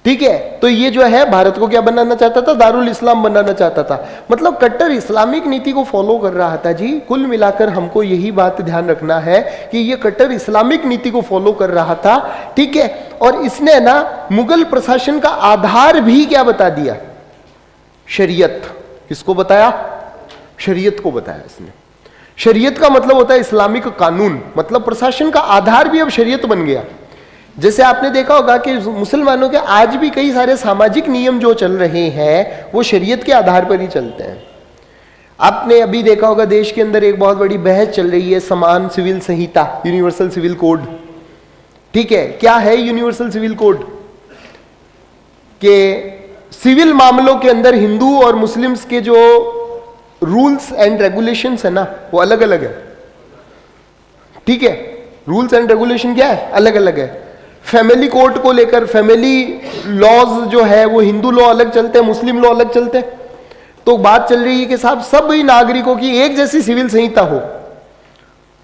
ठीक है, तो ये जो है भारत को क्या बनाना चाहता था? दारुल इस्लाम बनाना चाहता था। मतलब कट्टर इस्लामिक नीति को फॉलो कर रहा था जी। कुल मिलाकर हमको यही बात ध्यान रखना है कि ये कट्टर इस्लामिक नीति को फॉलो कर रहा था। ठीक है, और इसने ना मुगल प्रशासन का आधार भी क्या बता दिया? शरीयत। किसको बताया? शरीयत को बताया इसने। शरीयत का मतलब होता है इस्लामिक कानून, मतलब प्रशासन का आधार भी अब शरीयत बन गया। जैसे आपने देखा होगा कि मुसलमानों के आज भी कई सारे सामाजिक नियम जो चल रहे हैं वो शरीयत के आधार पर ही चलते हैं। आपने अभी देखा होगा देश के अंदर एक बहुत बड़ी बहस चल रही है, समान सिविल संहिता, यूनिवर्सल सिविल कोड। ठीक है, क्या है यूनिवर्सल सिविल कोड? के सिविल मामलों के अंदर हिंदू और मुस्लिम्स के जो रूल्स एंड रेगुलेशंस है ना, वो अलग अलग है। ठीक है, रूल्स एंड रेगुलेशन क्या है? अलग अलग है। फैमिली कोर्ट को लेकर, फैमिली लॉज जो है वो हिंदू लॉ अलग चलते हैं, मुस्लिम लॉ अलग चलते हैं। तो बात चल रही है कि साहब सभी नागरिकों की एक जैसी सिविल संहिता हो।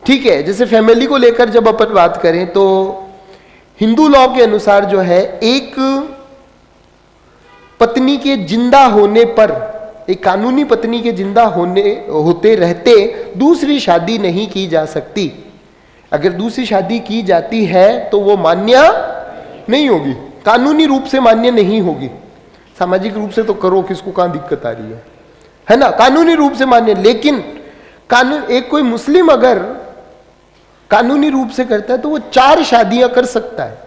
ठीक है, जैसे फैमिली को लेकर जब अपन बात करें तो हिंदू लॉ के अनुसार जो है, एक पत्नी के जिंदा होने पर, एक कानूनी पत्नी के जिंदा होते रहते दूसरी शादी नहीं की जा सकती। अगर दूसरी शादी की जाती है तो वो मान्य नहीं होगी, कानूनी रूप से मान्य नहीं होगी। सामाजिक रूप से तो करो, किसको कहां दिक्कत आ रही है ना, कानूनी रूप से मान्य। लेकिन कानून, एक कोई मुस्लिम अगर कानूनी रूप से करता है तो वो 4 शादियां कर सकता है,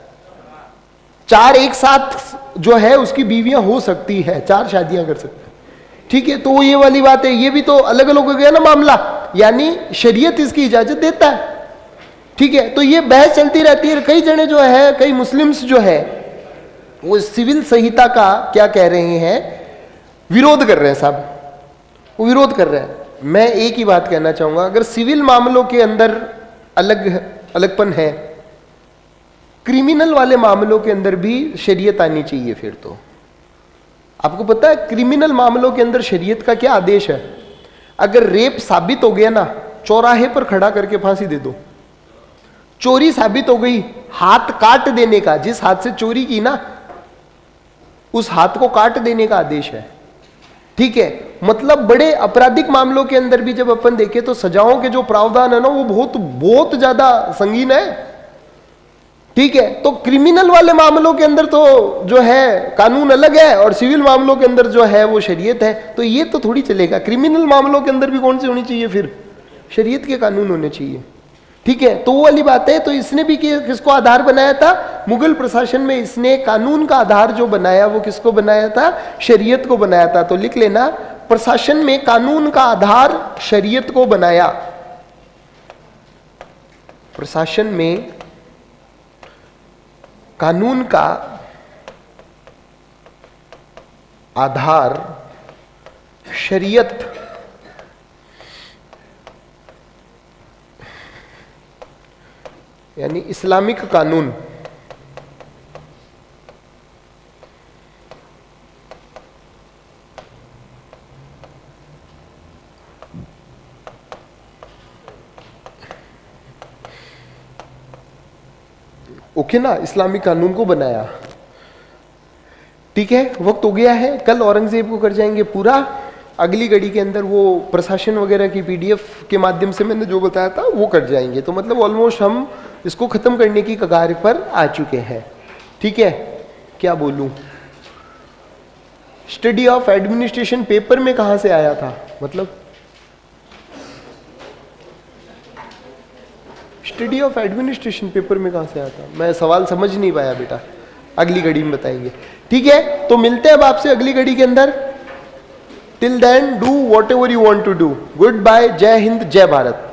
4 एक साथ जो है उसकी बीवियां हो सकती है, 4 शादियां कर सकता है। ठीक है, तो ये वाली बात है, ये भी तो अलग अलग हो गया ना मामला, यानी शरीयत इसकी इजाजत देता है। ठीक है, तो ये बहस चलती रहती है। कई जने जो है, कई मुस्लिम्स जो है वो सिविल संहिता का क्या कह रहे हैं, विरोध कर रहे हैं साहब, वो विरोध कर रहे हैं। मैं एक ही बात कहना चाहूंगा, अगर सिविल मामलों के अंदर अलगपन है, क्रिमिनल वाले मामलों के अंदर भी शरीयत आनी चाहिए। फिर तो आपको पता है क्रिमिनल मामलों के अंदर शरीयत का क्या आदेश है? अगर रेप साबित हो गया ना, चौराहे पर खड़ा करके फांसी दे दो। चोरी साबित हो गई, हाथ काट देने का, जिस हाथ से चोरी की ना उस हाथ को काट देने का आदेश है। ठीक है, मतलब बड़े आपराधिक मामलों के अंदर भी जब अपन देखें तो सजाओं के जो प्रावधान है ना वो बहुत बहुत ज्यादा संगीन है। ठीक है, तो क्रिमिनल वाले मामलों के अंदर तो जो है कानून अलग है और सिविल मामलों के अंदर जो है वो शरीयत है। तो ये तो थोड़ी चलेगा, क्रिमिनल मामलों के अंदर भी कौन सी होनी चाहिए, फिर शरीयत के कानून होने चाहिए। ठीक है, तो वो वाली बात है। तो इसने भी किसको आधार बनाया था? मुगल प्रशासन में इसने कानून का आधार जो बनाया वो किसको बनाया था? शरीयत को बनाया था। तो लिख लेना, प्रशासन में कानून का आधार शरीयत को बनाया। प्रशासन में कानून का आधार शरीयत यानी इस्लामिक कानून। ओके ना, इस्लामिक कानून को बनाया। ठीक है, वक्त हो गया है, कल औरंगजेब को कर जाएंगे पूरा। अगली घड़ी के अंदर वो प्रशासन वगैरह की पीडीएफ के माध्यम से मैंने जो बताया था वो कर जाएंगे। तो मतलब ऑलमोस्ट हम इसको खत्म करने की कगार पर आ चुके हैं। ठीक है, क्या बोलूं, स्टडी ऑफ एडमिनिस्ट्रेशन पेपर में कहां से आया था? मतलब स्टडी ऑफ एडमिनिस्ट्रेशन पेपर में कहां से आया था? मैं सवाल समझ नहीं पाया बेटा, अगली घड़ी में बताएंगे। ठीक है, तो मिलते हैं अब आपसे अगली घड़ी के अंदर। Till then do whatever you want to do. Good bye, जय हिंद, जय भारत।